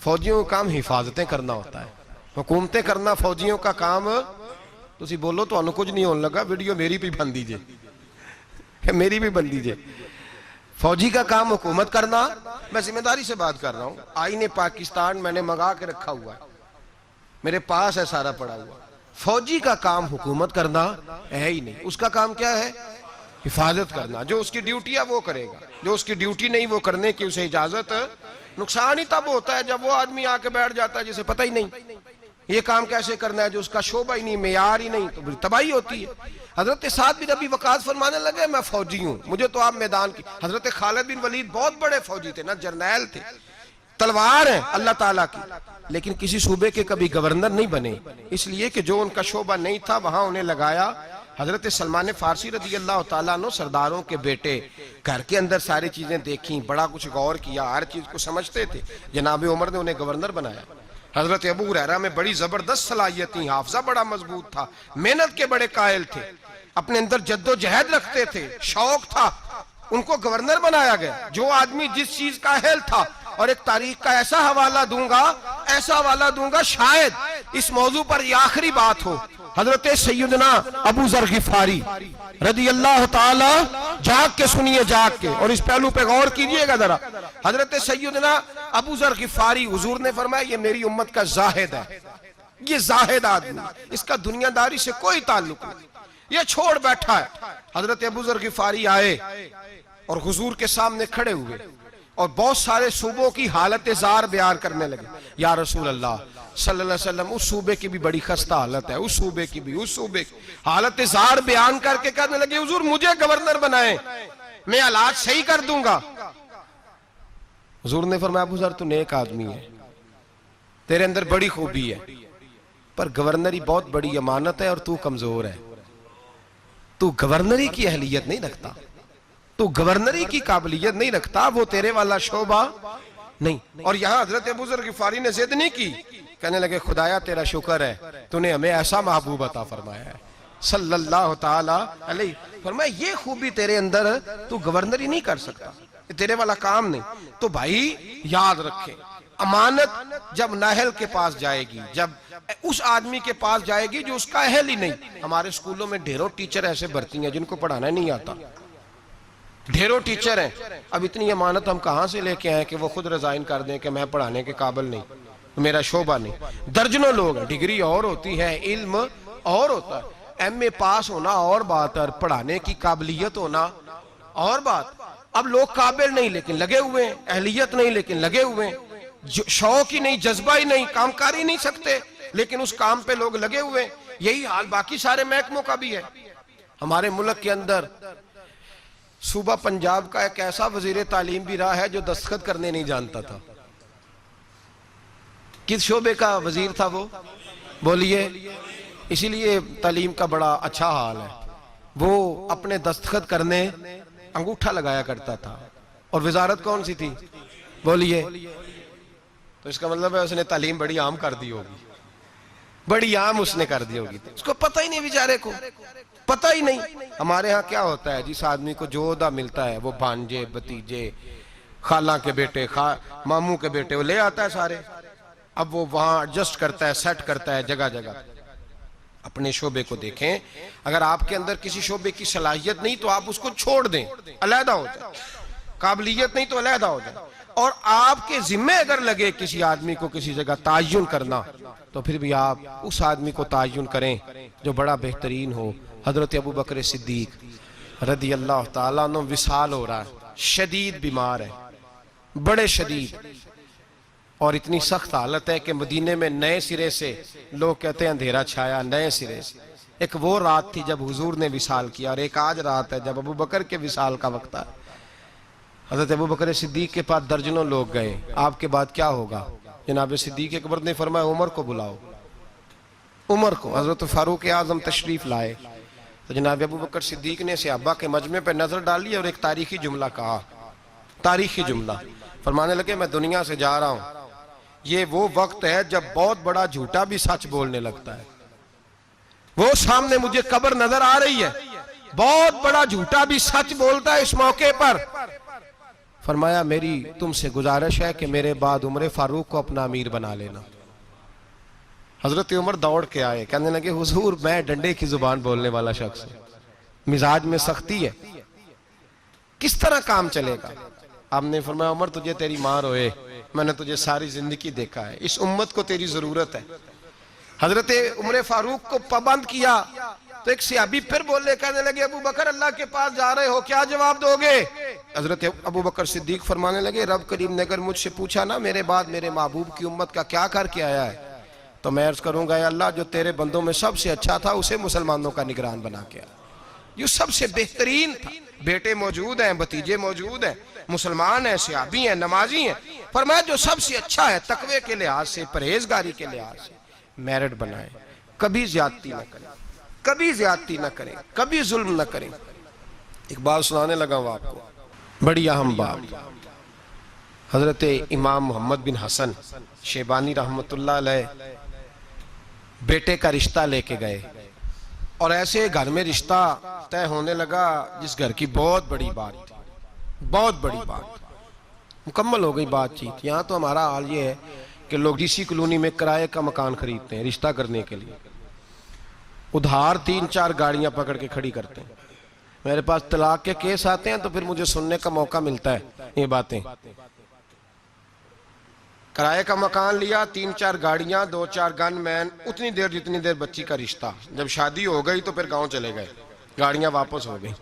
فوجیوں کا کام حفاظتیں کرنا ہوتا ہے۔ حکومتیں کرنا فوجیوں کا کام، تسی بولو تو انو کچھ نہیں ہونے لگا، ویڈیو میری بھی بن دیجئے، میری بھی بن دیجئے۔ فوجی کا کام حکومت کرنا، میں ذمہ داری سے بات کر رہا ہوں۔ آئین پاکستان میں نے منگا کے رکھا ہوا ہے، میرے پاس ہے سارا پڑا ہوا۔ فوجی کا کام حکومت کرنا ہے ہی نہیں، اس کا کام کیا ہے؟ حفاظت کرنا۔ جو اس کی ڈیوٹی ہے وہ کرے گا، جو اس کی ڈیوٹی نہیں وہ کرنے کی اسے اجازت۔ نقصان ہی تب ہوتا ہے جب وہ آدمی آ کے بیٹھ جاتا ہے جسے پتہ ہی نہیں یہ کام کیسے کرنا ہے، جو اس کا شعبہ ہی نہیں، معیار ہی نہیں، تو بڑی تباہی ہوتی ہے۔ حضرت سعد بن ابی وقاص فرمانے لگے میں فوجی ہوں، مجھے تو آپ میدان کی۔ حضرت خالد بن ولید بہت بڑے فوجی تھے، نہ جرنیل تھے، تلوار ہیں اللہ تعالیٰ کی، لیکن کسی صوبے کے کبھی گورنر نہیں بنے، اس لیے کہ جو ان کا شعبہ نہیں تھا وہاں انہیں لگایا۔ حضرت سلمان فارسی رضی اللہ تعالیٰ عنہ سرداروں کے بیٹے، گھر کے اندر ساری چیزیں دیکھیں، بڑا کچھ غور کیا، ہر چیز کو سمجھتے تھے۔ جناب عمر نے انہیں گورنر بنایا۔ حضرت ابو ہریرہ میں بڑی زبردست صلاحیت تھی، حافظہ بڑا مضبوط تھا، محنت کے بڑے قائل تھے، اپنے اندر جد و جہد رکھتے تھے، شوق تھا، ان کو گورنر بنایا گیا۔ جو آدمی جس چیز کا اہل تھا، اور ایک تاریخ کا ایسا حوالہ دوں گا شاید اس موضوع پر یہ آخری بات ہو، حضرت سیدنا ابو ذر غفاری رضی اللہ تعالی، جاگ کے سنیے، جاگ کے، اور اس پہلو پہ غور کیجئے گا ذرا۔ حضرت سیدنا ابو ذر غفاری، حضور نے فرمایا یہ میری امت کا زاہد ہے، یہ زاہد آدمی، اس کا دنیا داری سے کوئی تعلق نہیں، یہ چھوڑ بیٹھا ہے۔ حضرت ابو ذر غفاری آئے اور حضور کے سامنے کھڑے ہوئے اور بہت سارے صوبوں کی حالت زار بیان کرنے لگے۔ یا رسول اللہ صلی اللہ علیہ وسلم، اس صوبے کی بھی بڑی خستہ حالت ہے، اس صوبے کی بھی، اس صوبے کی حالت زار بیان کر کے کہنے لگے حضور مجھے گورنر بنائیں، میں حالات صحیح کر دوں گا۔ حضور نے فرمایا ابو ذر تو نیک آدمی ہے، تیرے اندر بڑی خوبی ہے، پر گورنری بہت بڑی امانت ہے اور تو کمزور ہے، تو گورنری کی اہلیت نہیں رکھتا، تو گورنری کی قابلیت نہیں رکھتا، وہ تیرے والا شعبہ نہیں۔ اور یہاں حضرت ابو ذر غفاری نے ضد نہیں کی، کہنے لگے خدایا تیرا شکر ہے تو نے ہمیں ایسا محبوب عطا فرمایا ہے صلی اللہ تعالی علیہ۔ فرمایا یہ خوبی تیرے اندر، تو گورنری نہیں کر سکتا، یہ تیرے والا کام نہیں۔ تو بھائی یاد رکھیں، امانت جب نااہل کے پاس جائے گی، جب اس آدمی کے پاس جائے گی جو اس کا اہل ہی نہیں۔ ہمارے سکولوں میں ڈھیروں ٹیچر ایسے بھرتی ہیں جن کو پڑھانا نہیں آتا، ڈھیروں ٹیچر ہیں۔ اب اتنی امانت ہم کہاں سے لے کے آئیں کہ وہ خود ریزائن کر دیں کہ میں پڑھانے کے قابل نہیں، میرا شعبہ نہیں۔ درجنوں لوگ ہیں، ڈگری اور ہوتی ہے، علم اور ہوتا ہے، ایم اے پاس ہونا اور بات ہے، پڑھانے کی قابلیت ہونا اور بات۔ اب لوگ قابل نہیں لیکن لگے ہوئے ہیں، اہلیت نہیں لیکن لگے ہوئے ہیں، شوق ہی نہیں، جذبہ ہی نہیں، کام کر ہی نہیں سکتے لیکن اس کام پہ لوگ لگے ہوئے ہیں۔ یہی حال باقی سارے محکموں کا بھی ہے۔ ہمارے ملک کے اندر صوبہ پنجاب کا ایک ایسا وزیر تعلیم بھی رہا ہے جو دستخط کرنے نہیں جانتا تھا۔ کس شعبے کا وزیر تھا وہ؟ بولیے۔ اسی لیے تعلیم کا بڑا اچھا حال ہے، وہ اپنے دستخط کرنے انگوٹھا لگایا کرتا تھا۔ اور وزارت کون سی تھی؟ بولیے۔ تو اس کا مطلب ہے اس نے تعلیم بڑی عام کر دی ہوگی، بڑی عام اس نے کر دی ہوگی، اس کو پتہ ہی نہیں، بیچارے کو پتہ ہی نہیں۔ ہمارے ہاں کیا ہوتا ہے، جس آدمی کو جو عہدہ ملتا ہے وہ بھانجے، بھتیجے، خالہ کے بیٹے، ماموں کے بیٹے وہ لے آتا ہے سارے، اب وہ وہاں ایڈجسٹ کرتا ہے، سیٹ کرتا ہے جگہ جگہ۔ اپنے شعبے کو دیکھیں، اگر آپ کے اندر کسی شعبے کی صلاحیت نہیں تو آپ اس کو چھوڑ دیں، علیحدہ ہو جائیں، قابلیت نہیں تو علیحدہ ہو جائیں۔ اور آپ کے ذمہ اگر لگے کسی آدمی کو کسی جگہ تعین کرنا تو پھر بھی آپ اس آدمی کو تعین کریں جو بڑا بہترین ہو۔ حضرت ابو بکر صدیق رضی اللہ تعالیٰ عنہ وصال ہو رہا ہے، شدید بیمار ہے، بڑے شدید، اور اتنی سخت حالت ہے کہ مدینے میں نئے سرے سے لوگ کہتے ہیں اندھیرا چھایا، نئے سرے سے۔ ایک وہ رات تھی جب حضور نے وصال کیا، اور ایک آج رات ہے جب ابو بکر کے وصال کا وقت ہے۔ حضرت ابو بکر صدیق کے پاس درجنوں لوگ گئے، آپ کے بعد کیا ہوگا؟ جناب صدیق اکبر نے فرمایا عمر کو بلاؤ، عمر کو۔ حضرت فاروق اعظم تشریف لائے تو جناب ابو بکر صدیق نے صحابہ کے مجمع پہ نظر ڈالی اور ایک تاریخی جملہ کہا، تاریخی جملہ. فرمانے لگے میں دنیا سے جا رہا ہوں، یہ وہ وقت ہے جب بہت بڑا جھوٹا بھی سچ بولنے لگتا ہے. وہ سامنے مجھے قبر نظر آ رہی ہے، بہت بڑا جھوٹا بھی سچ بولتا ہے اس موقع پر. فرمایا میری تم سے گزارش ہے کہ میرے بعد عمر فاروق کو اپنا امیر بنا لینا. حضرت عمر دوڑ کے آئے، کہنے لگے حضور میں ڈنڈے کی زبان بولنے والا شخص ہوں، مزاج میں سختی ہے، کس طرح کام چلے گا؟ آپ نے فرمایا عمر تجھے تیری ماں روئے، میں نے تجھے ساری زندگی دیکھا ہے، اس امت کو تیری ضرورت ہے. حضرت عمر فاروق کو پابند کیا تو ایک صحابی پھر بولے، کہنے لگے ابو بکر اللہ کے پاس جا رہے ہو، کیا جواب دو گے؟ حضرت ابو بکر صدیق فرمانے لگے رب کریم نے اگر مجھ سے پوچھا نا میرے بعد میرے محبوب کی امت کا کیا کر کے آیا ہے تو میں عرض کروں گا اے اللہ جو تیرے بندوں میں سب سے اچھا تھا اسے مسلمانوں کا نگران بنا کے آیا، جو سب سے بہترین تھا. بیٹے موجود ہیں، بھتیجے موجود ہیں، مسلمان ہیں، صحابی ہیں، نمازی ہیں. فرمایا جو سب سے اچھا ہے تقوی کے لحاظ سے، پرہیزگاری کے لحاظ سے میرٹ بنائیں، کبھی زیادتی نہ کریں، کبھی زیادتی نہ کریں، کبھی ظلم نہ کریں. ایک بات سنانے لگا ہوں آپ کو، بڑی اہم بات. حضرت امام محمد بن حسن شیبانی رحمۃ اللہ علیہ بیٹے کا رشتہ لے کے گئے اور ایسے گھر میں رشتہ طے ہونے لگا جس گھر کی بہت بڑی بات تھی، بہت بڑی بات مکمل ہو گئی بات چیت. یہاں تو ہمارا حال یہ ہے کہ لوگ ڈی سی کالونی میں کرائے کا مکان خریدتے ہیں رشتہ کرنے کے لیے، ادھار 3-4 گاڑیاں پکڑ کے کھڑی کرتے ہیں. میرے پاس طلاق کے کیس آتے ہیں تو پھر مجھے سننے کا موقع ملتا ہے یہ باتیں. کرائے کا مکان لیا، 3-4 گاڑیاں، 2-4 گن مین، اتنی دیر جتنی دیر بچی کا رشتہ. جب شادی ہو گئی تو پھر گاؤں چلے گئے، گاڑیاں واپس ہو گئی.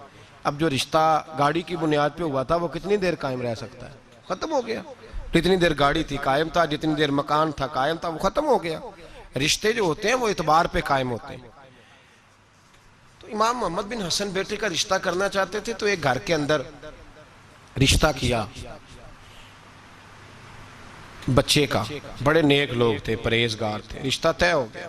اب جو رشتہ گاڑی کی بنیاد پہ ہوا تھا وہ کتنی دیر قائم رہ سکتا ہے؟ ختم ہو گیا. جتنی دیر گاڑی تھی قائم تھا، جتنی دیر مکان تھا قائم تھا، وہ ختم ہو گیا. رشتے جو ہوتے ہیں وہ اعتبار پہ قائم ہوتے ہیں. تو امام محمد بن حسن بیٹے کا رشتہ کرنا چاہتے تھے تو ایک گھر کے اندر رشتہ کیا بچے کا. بڑے نیک لوگ تھے، پرہیزگار تھے، رشتہ طے ہو گیا.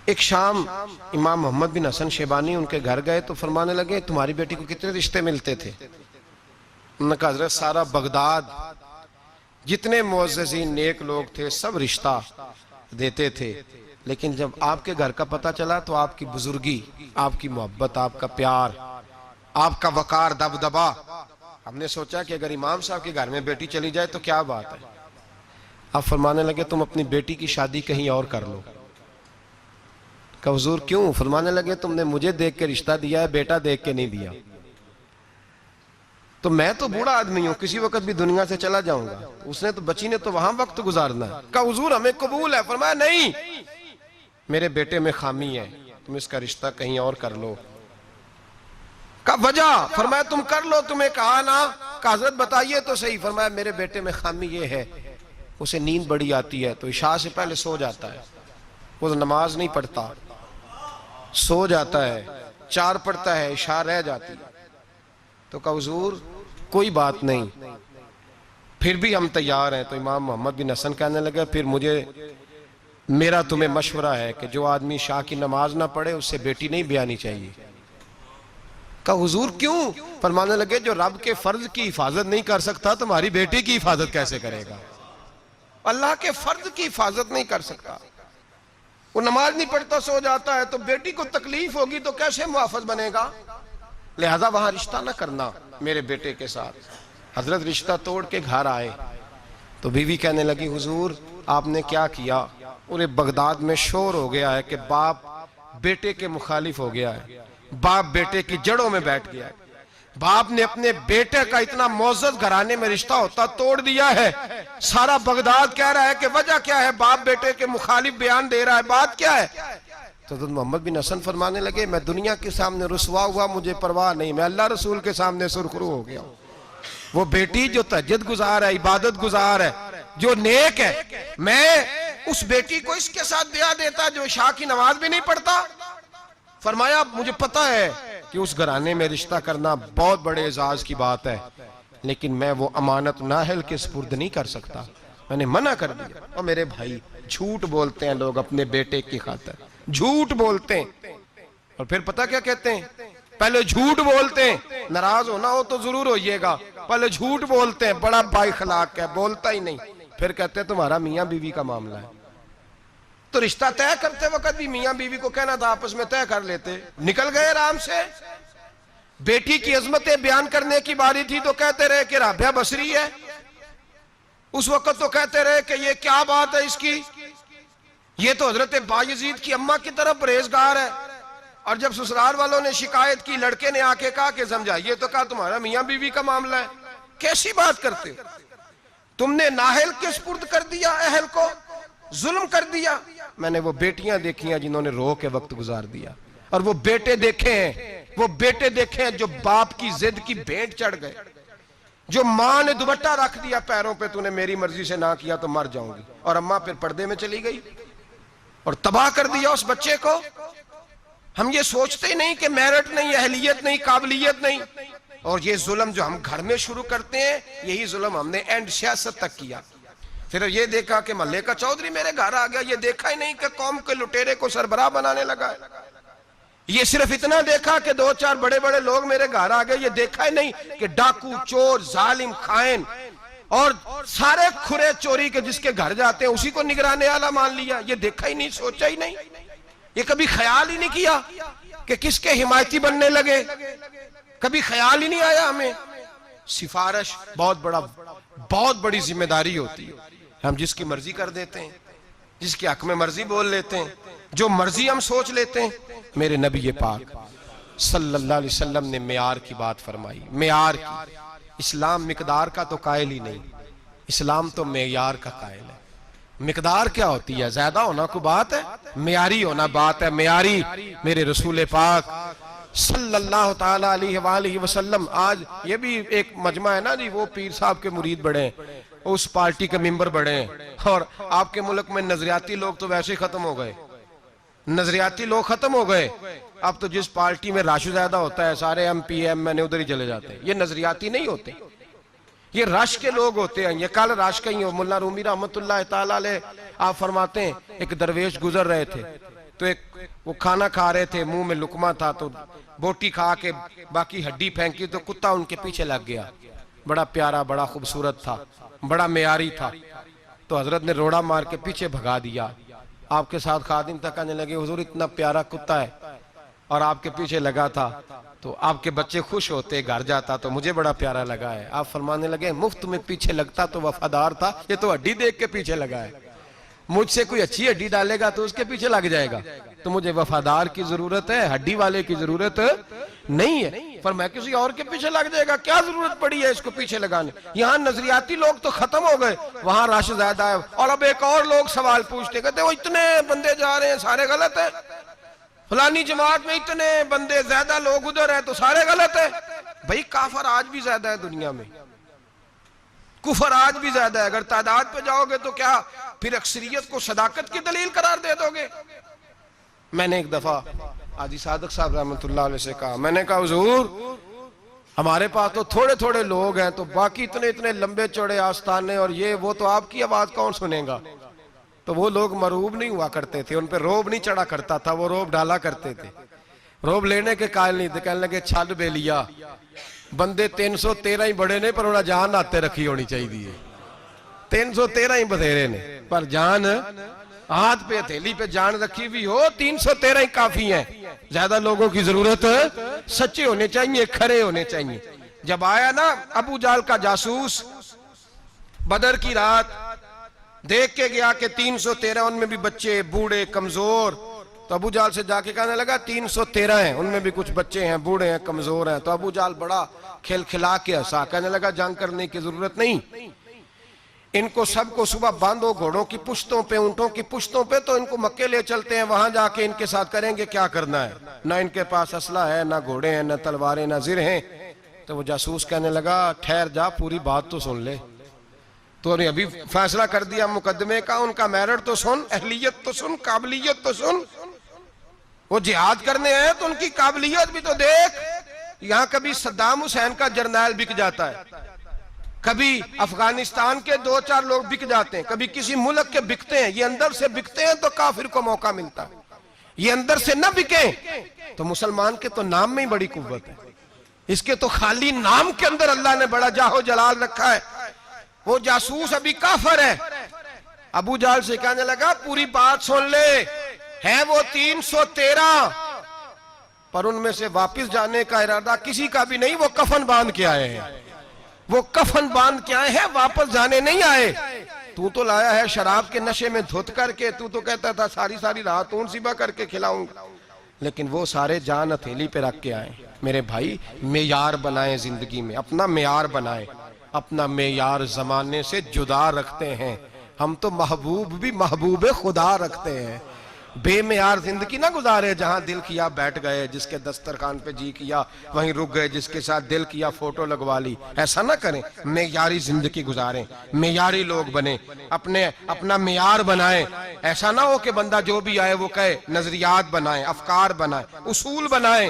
ایک شام امام محمد بن حسن شیبانی ان کے گھر گئے تو فرمانے لگے تمہاری بیٹی کو کتنے رشتے ملتے تھے؟ انہوں نے کہا حضرت سارا بغداد جتنے معززین نیک لوگ تھے سب رشتہ دیتے تھے، لیکن جب آپ کے گھر کا پتہ چلا تو آپ کی بزرگی، آپ کی محبت، آپ کا پیار، آپ کا وقار، دبدبا، ہم نے سوچا کہ اگر امام صاحب کے گھر میں بیٹی چلی جائے تو کیا بات ہے. آپ فرمانے لگے تم اپنی بیٹی کی شادی کہیں اور کر لو. کہ حضور کیوں؟ فرمانے لگے تم نے مجھے دیکھ کے رشتہ دیا ہے، بیٹا دیکھ کے نہیں دیا. تو میں تو بوڑھا آدمی ہوں، کسی وقت بھی دنیا سے چلا جاؤں گا، اس نے تو بچی نے تو وہاں وقت گزارنا ہے. کہ حضور ہمیں قبول ہے. فرمایا نہیں، میرے بیٹے میں خامی ہے، تم اس کا رشتہ کہیں اور کر لو. کا وجہ؟ فرمایا تم کر لو، تمہیں کہا نا. کہ حضرت بتائیے تو صحیح. فرمایا میرے بیٹے میں خامی یہ ہے اسے نیند بڑی آتی ہے تو عشاء سے پہلے سو جاتا ہے، وہ نماز نہیں پڑھتا، سو جاتا ہے، 4 پڑھتا ہے، عشاء رہ جاتی ہے. تو کہا حضور کوئی بات نہیں، پھر بھی ہم تیار ہیں. تو امام محمد بن حسن کہنے لگے پھر میرا تمہیں مشورہ ہے کہ جو آدمی عشاء کی نماز نہ پڑھے اس سے بیٹی نہیں بیانی چاہیے. کہا حضور کیوں؟ فرمانے لگے جو رب کے فرض کی حفاظت نہیں کر سکتا تمہاری بیٹی کی حفاظت کیسے کرے گا؟ اللہ کے فرض کی حفاظت نہیں کر سکتا، وہ نماز نہیں پڑھتا سو جاتا ہے، تو بیٹی کو تکلیف ہوگی تو کیسے محافظ بنے گا؟ لہذا وہاں رشتہ نہ کرنا میرے بیٹے کے ساتھ. حضرت رشتہ توڑ کے گھر آئے تو بیوی کہنے لگی حضور آپ نے کیا کیا؟ پورے بغداد میں شور ہو گیا ہے کہ باپ بیٹے کے مخالف ہو گیا ہے، باپ بیٹے کی جڑوں میں بیٹھ گیا ہے، باپ نے اپنے بیٹے کا اتنا معزز گھرانے میں رشتہ ہوتا توڑ دیا ہے. سارا بغداد کہہ رہا ہے کہ وجہ کیا ہے؟ باپ بیٹے کے مخالف بیان دے رہا ہے، بات کیا ہے؟ تو حضرت محمد بن حسن فرمانے لگے میں دنیا کے سامنے رسوا ہوا مجھے پرواہ نہیں، میں اللہ رسول کے سامنے سرخرو ہو گیا. وہ بیٹی جو تہجد گزار ہے، عبادت گزار ہے، جو نیک ہے، میں اس بیٹی کو اس کے ساتھ بیاہ دیتا جو عشاء کی نماز بھی نہیں پڑھتا. فرمایا مجھے پتہ ہے کہ اس گھرانے میں رشتہ کرنا بہت بڑے اعزاز کی بات ہے، لیکن میں وہ امانت نااہل کے سپرد نہیں کر سکتا، میں نے منع کر دیا. اور میرے بھائی جھوٹ بولتے ہیں لوگ اپنے بیٹے کی خاطر، جھوٹ بولتے ہیں اور پھر پتہ کیا کہتے ہیں؟ پہلے جھوٹ بولتے ہیں، ناراض ہونا ہو تو ضرور ہوئیے گا، پہلے جھوٹ بولتے ہیں، بڑا با اخلاق ہے، بولتا ہی نہیں، پھر کہتے ہیں تمہارا میاں بیوی کا معاملہ ہے۔ تو رشتہ طے کرتے وقت بھی میاں بیوی کو کہنا تھا آپس میں طے کر لیتے، نکل گئے آرام سے۔ بیٹی کی عظمتیں بیان کرنے کی باری تھی تو کہتے رہے کہ رابعہ بصری ہے، اس وقت تو کہتے رہے کہ یہ کیا بات ہے اس کی، یہ تو حضرت بایزید کی اماں کی طرف پرہیزگار ہے۔ اور جب سسرال والوں نے شکایت کی، لڑکے نے آ کے کہا کہ سمجھائیے تو کہا تمہارا میاں بیوی کا معاملہ ہے۔ کیسی بات کرتے ہو؟ تم نے نااہل کے سپرد کر دیا اہل کو، ظلم کر دیا۔ میں نے وہ بیٹیاں دیکھی ہیں جنہوں نے رو کے وقت گزار دیا، اور وہ بیٹے دیکھے ہیں جو باپ کی ضد کی بھینٹ چڑھ گئے، جو ماں نے دوپٹہ رکھ دیا پیروں پہ، تو نے میری مرضی سے نہ کیا تو مر جاؤں گی، اور اماں پھر پردے میں چلی گئی اور تباہ کر دیا اس بچے کو۔ ہم یہ سوچتے ہی نہیں کہ میرٹ نہیں، اہلیت نہیں، قابلیت نہیں، اور یہ ظلم جو ہم گھر میں شروع کرتے ہیں، یہی ظلم ہم نے اینڈ سیاست تک کیا۔ پھر یہ دیکھا کہ محلے کا چودھری میرے گھر آ گیا، یہ دیکھا ہی نہیں کہ قوم کے لٹیرے کو سربراہ بنانے لگا ہے۔ یہ صرف اتنا دیکھا کہ 2-4 بڑے بڑے لوگ میرے گھر آ گئے، یہ دیکھا ہی نہیں کہ ڈاکو، چور، ظالم، خائن اور سارے کھرے چوری کے جس کے گھر جاتے ہیں اسی کو نگرانے والا مان لیا۔ یہ دیکھا ہی نہیں، سوچا ہی نہیں، یہ کبھی خیال ہی نہیں کیا کہ کس کے حمایتی بننے لگے، کبھی خیال ہی نہیں آیا ہمیں۔ سفارش بہت بڑی ذمہ داری ہوتی ہے، ہم جس کی مرضی کر دیتے ہیں، جس کے حق میں مرضی بول لیتے ہیں، جو مرضی ہم سوچ لیتے ہیں۔ میرے نبی پاک صلی اللہ علیہ وسلم نے معیار کی بات فرمائی، معیار کی۔ اسلام مقدار کا تو قائل ہی نہیں، اسلام تو معیار کا قائل ہے۔ مقدار کیا ہوتی ہے؟ زیادہ ہونا کوئی بات ہے؟ معیاری ہونا بات ہے، معیاری۔ میرے رسول پاک صلی اللہ تعالیٰ علیہ وآلہ وسلم، آج یہ بھی ایک مجمع ہے نا جی، وہ پیر صاحب کے مرید بڑے ہیں، اس پارٹی کے ممبر بڑے ہیں، اور آپ کے ملک میں نظریاتی لوگ تو ویسے ہی ختم ہو گئے، نظریاتی لوگ ختم ہو گئے۔ اب تو جس پارٹی میں رش زیادہ ہوتا ہے سارے ایم پی ایم میں نے ادھر ہی چلے جاتے ہیں۔ یہ نظریاتی نہیں ہوتے، یہ رش کے لوگ ہوتے ہیں۔ یہ کل رش کا ہی ہو، ملا رومی رحمت اللہ تعالیٰ علیہ آپ فرماتے ہیں ایک درویش گزر رہے تھے، تو وہ کھانا کھا رہے تھے، منہ میں لقمہ تھا، تو بوٹی کھا کے باقی ہڈی پھینکی تو کتا ان کے پیچھے لگ گیا۔ بڑا پیارا، بڑا خوبصورت تھا، بڑا معیاری تھا، تو حضرت نے روڑا مار کے پیچھے بھگا دیا۔ آپ کے ساتھ خادم تک کہنے لگے حضور اتنا پیارا کتا ہے اور آپ کے پیچھے لگا تھا تو آپ کے بچے خوش ہوتے، گھر جاتا تو مجھے بڑا پیارا لگا ہے۔ آپ فرمانے لگے مفت میں پیچھے لگتا تو وفادار تھا، یہ تو ہڈی دیکھ کے پیچھے لگا ہے، مجھ سے کوئی اچھی ہڈی ڈالے گا تو اس کے پیچھے لگ جائے گا، تو مجھے وفادار کی ضرورت ہے، ہڈی والے کی ضرورت نہیں ہے۔ پر میں کسی اور کے پیچھے لگ جائے گا، کیا ضرورت پڑی ہے اس کو پیچھے لگانے؟ یہاں نظریاتی لوگ تو ختم ہو گئے، وہاں رش زیادہ ہے۔ اور اب ایک اور لوگ سوال پوچھتے، کہتے وہ اتنے بندے جا رہے ہیں سارے غلط ہیں، فلانی جماعت میں اتنے بندے زیادہ لوگ ادھر ہیں تو سارے غلط ہیں۔ بھئی کافر آج بھی زیادہ ہے دنیا میں، کفر آج بھی زیادہ ہے۔ اگر تعداد پہ جاؤ گے تو کیا پھر اکثریت کو صداقت کی دلیل قرار دے دو گے؟ میں نے ایک دفعہ حاجی صادق صاحب رحمۃ اللہ علیہ سے کہا، میں نے کہا حضور ہمارے پاس تو تھوڑے تھوڑے لوگ ہیں، تو باقی اتنے لمبے چوڑے آستانے اور یہ وہ، تو آپ کی آواز کون سنے گا؟ تو وہ لوگ مرعوب نہیں ہوا کرتے تھے، ان پہ روب نہیں چڑھا کرتا تھا، وہ روب ڈالا کرتے تھے، روب لینے کے قائل نہیں تھے۔ کہنے لگے چھل بے لیا، بندے 313 ہی بڑے نے پر انہیں جان آتے رکھی ہونی چاہیے، 313 ہی بتھیرے نے پر جان ہاتھ پہ ہتھیلی پہ جان رکھی بھی ہو، 313 ہی کافی ہیں۔ زیادہ لوگوں کی ضرورت سچے ہونے چاہیے، کھرے ہونے چاہیے۔ جب آیا نا ابو جہل کا جاسوس بدر کی رات، دیکھ کے گیا کہ 313 ان میں بھی بچے، بوڑھے، کمزور، تو ابو جہل سے جا کے کہنے لگا 313 ہیں، ان میں بھی کچھ بچے ہیں، بوڑھے ہیں، کمزور ہیں۔ تو ابو جہل بڑا کھل کھلا کے ہنسا، کہنے لگا جنگ کرنے کی ضرورت نہیں، ان کو سب کو صبح باندھو گھوڑوں کی پشتوں پہ، اونٹوں کی پشتوں پہ، تو ان کو مکے لے چلتے ہیں، وہاں جا کے ان کے ساتھ کریں گے کیا کرنا ہے، نہ ان کے پاس اسلحہ ہے، نہ گھوڑے ہیں، نہ تلواریں، نہ زر ہیں۔ تو وہ جاسوس کہنے لگا ٹھہر جا، پوری بات تو سن لے، تو نے ابھی فیصلہ کر دیا مقدمے کا، ان کا میرٹ تو سن، اہلیت تو سن، قابلیت تو سن، وہ جہاد کرنے ہیں تو ان کی قابلیت بھی تو دیکھ۔ یہاں کبھی صدام حسین کا جرنیل بک جاتا ہے، کبھی افغانستان کے 2-4 لوگ بک جاتے ہیں، کبھی کسی ملک کے بکتے ہیں، یہ اندر سے بکتے ہیں تو کافر کو موقع ملتا ہے۔ یہ اندر سے نہ بکیں تو مسلمان کے تو نام میں ہی بڑی قوت ہے. اس کے تو خالی نام کے اندر اللہ نے بڑا جاہ و جلال رکھا ہے. وہ جاسوس ابھی کافر ہے. ابو جہل سے کہنے لگا پوری بات سن لے, ہے وہ 313, پر ان میں سے واپس جانے کا ارادہ کسی کا بھی نہیں. وہ کفن باندھ کے آئے ہیں, وہ کفن باندھ کے آئے ہیں, واپس جانے نہیں آئے. تو لایا ہے شراب کے نشے میں دھت کر کے, تو کہتا تھا ساری رات اون سیبا کر کے کھلاؤں گا, لیکن وہ سارے جان ہتھیلی پہ رکھ کے آئے. میرے بھائی معیار بنائیں زندگی میں, اپنا معیار بنائیں. اپنا معیار زمانے سے جدا رکھتے ہیں ہم تو, محبوب بھی محبوب خدا رکھتے ہیں. بے معیار زندگی نہ گزارے, جہاں دل کیا بیٹھ گئے, جس کے دسترخوان پہ جی کیا وہیں رک گئے, جس کے ساتھ دل کیا فوٹو لگوا لی. ایسا نہ کریں, معیاری زندگی گزاریں, معیاری لوگ بنیں, اپنا معیار بنائیں. ایسا نہ ہو کہ بندہ جو بھی آئے وہ کہے. نظریات بنائیں, افکار بنائیں, اصول بنائیں.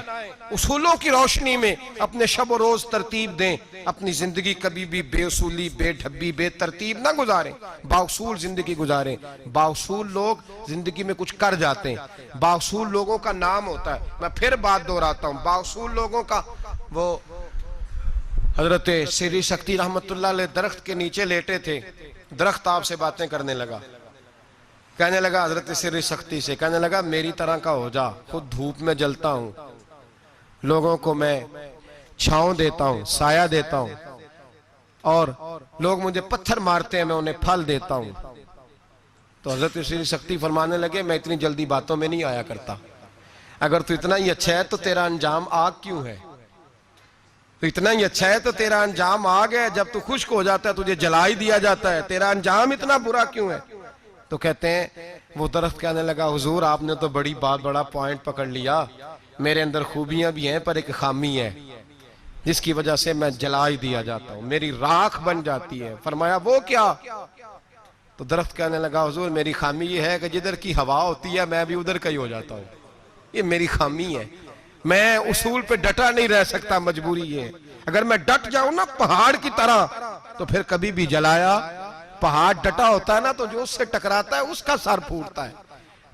اصولوں کی روشنی میں اپنے شب و روز ترتیب دیں. اپنی زندگی کبھی بھی بے اصولی, بے ڈھبی, بے ترتیب نہ گزاریں. بااصول زندگی گزاریں. بااصول لوگ زندگی میں کچھ کر جاتے ہیں. بااصول لوگوں کا نام ہوتا ہے. میں پھر بات دہراتا ہوں, بااصول لوگوں کا, وہ حضرت سری سکتی رحمت اللہ علیہ درخت کے نیچے لیٹے تھے. درخت آپ سے باتیں کرنے لگا, کہنے لگا حضرت سری سکتی سے, کہنے لگا میری طرح کا ہو جا, خود دھوپ میں جلتا ہوں, لوگوں کو میں چھاؤں دیتا ہوں, سایہ دیتا ہوں, اور لوگ مجھے پتھر مارتے ہیں, میں انہیں پھل دیتا ہوں. تو حضرت سری سکتی فرمانے لگے میں اتنی جلدی باتوں میں نہیں آیا کرتا. اگر تو اتنا ہی اچھا ہے تو تیرا انجام آگ کیوں ہے؟ تو اتنا ہی اچھا ہے تو تیرا انجام آگ ہے. جب تو خشک ہو جاتا ہے تجھے جلا ہی دیا جاتا ہے, تیرا انجام اتنا برا کیوں ہے؟ تو کہتے ہیں وہ درخت کہنے لگا حضور آپ نے تو بڑا پوائنٹ پکڑ لیا, میرے اندر خوبیاں بھی ہیں پر ایک خامی ہے جس کی وجہ سے میں جلا ہی دیا جاتا ہوں, میری راکھ بن جاتی ہے. فرمایا وہ کیا؟ تو درخت کہنے لگا حضور میری خامی یہ ہے کہ جدھر کی ہوا ہوتی ہے میں بھی ادھر کا ہی ہو جاتا ہوں, یہ میری خامی ہے. میں اصول پہ ڈٹا نہیں رہ سکتا, مجبوری یہ ہے. اگر میں ڈٹ جاؤں نا پہاڑ کی طرح تو پھر کبھی بھی جلایا. پہاڑ ڈٹا ہوتا ہے نا تو جو اس سے ٹکراتا ہے اس کا سر پھوٹتا ہے.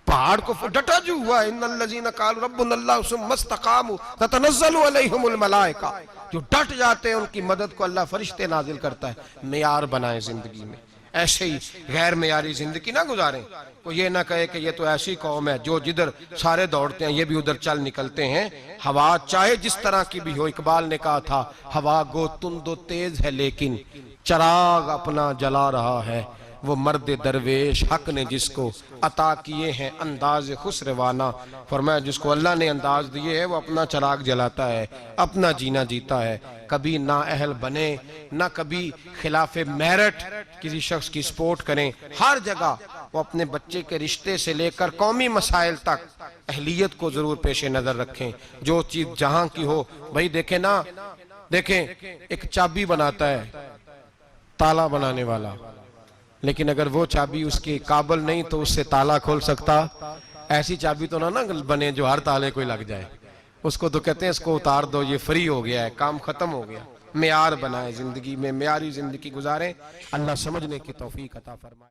پہاڑ کو ڈٹا جو ہوا ان الذین قالوا ربنا اللہ ثم استقاموا تتنزل علیہم الملائکہ, جو ڈٹ جاتے ہیں ان کی مدد کو اللہ فرشتے نازل کرتا ہے. معیار بنائیں زندگی میں, ایسے ہی غیر معیاری زندگی نہ گزاریں. کوئی یہ نہ کہے کہ یہ تو ایسی قوم ہے جو جدھر سارے دوڑتے ہیں یہ بھی ادھر چل نکلتے ہیں. ہوا چاہے جس طرح کی بھی ہو, اقبال نے کہا تھا ہوا گو تند و تیز ہے لیکن چراغ اپنا جلا رہا ہے. وہ مرد درویش حق نے جس کو عطا کیے ہیں انداز خسروانہ, فرمایا جس کو اللہ نے انداز دیے ہے وہ اپنا چراغ جلاتا ہے, اپنا جینا جیتا ہے. کبھی نااہل بنے, نہ کبھی خلاف میرٹ کسی شخص کی سپورٹ کریں. ہر جگہ وہ اپنے بچے کے رشتے سے لے کر قومی مسائل تک اہلیت کو ضرور پیش نظر رکھیں. جو چیز جہاں کی ہو, بھئی دیکھیں نا, دیکھیں ایک چابی بناتا ہے تالا بنانے والا, لیکن اگر وہ چابی اس کے قابل نہیں تو اس سے تالا کھول سکتا. ایسی چابی تو نہ بنے جو ہر تالے کوئی لگ جائے. اس کو تو کہتے ہیں اس کو اتار دو, یہ فری ہو گیا ہے, کام ختم ہو گیا. معیار بنائیں زندگی میں, معیاری زندگی گزاریں. اللہ سمجھنے کی توفیق عطا فرمائے.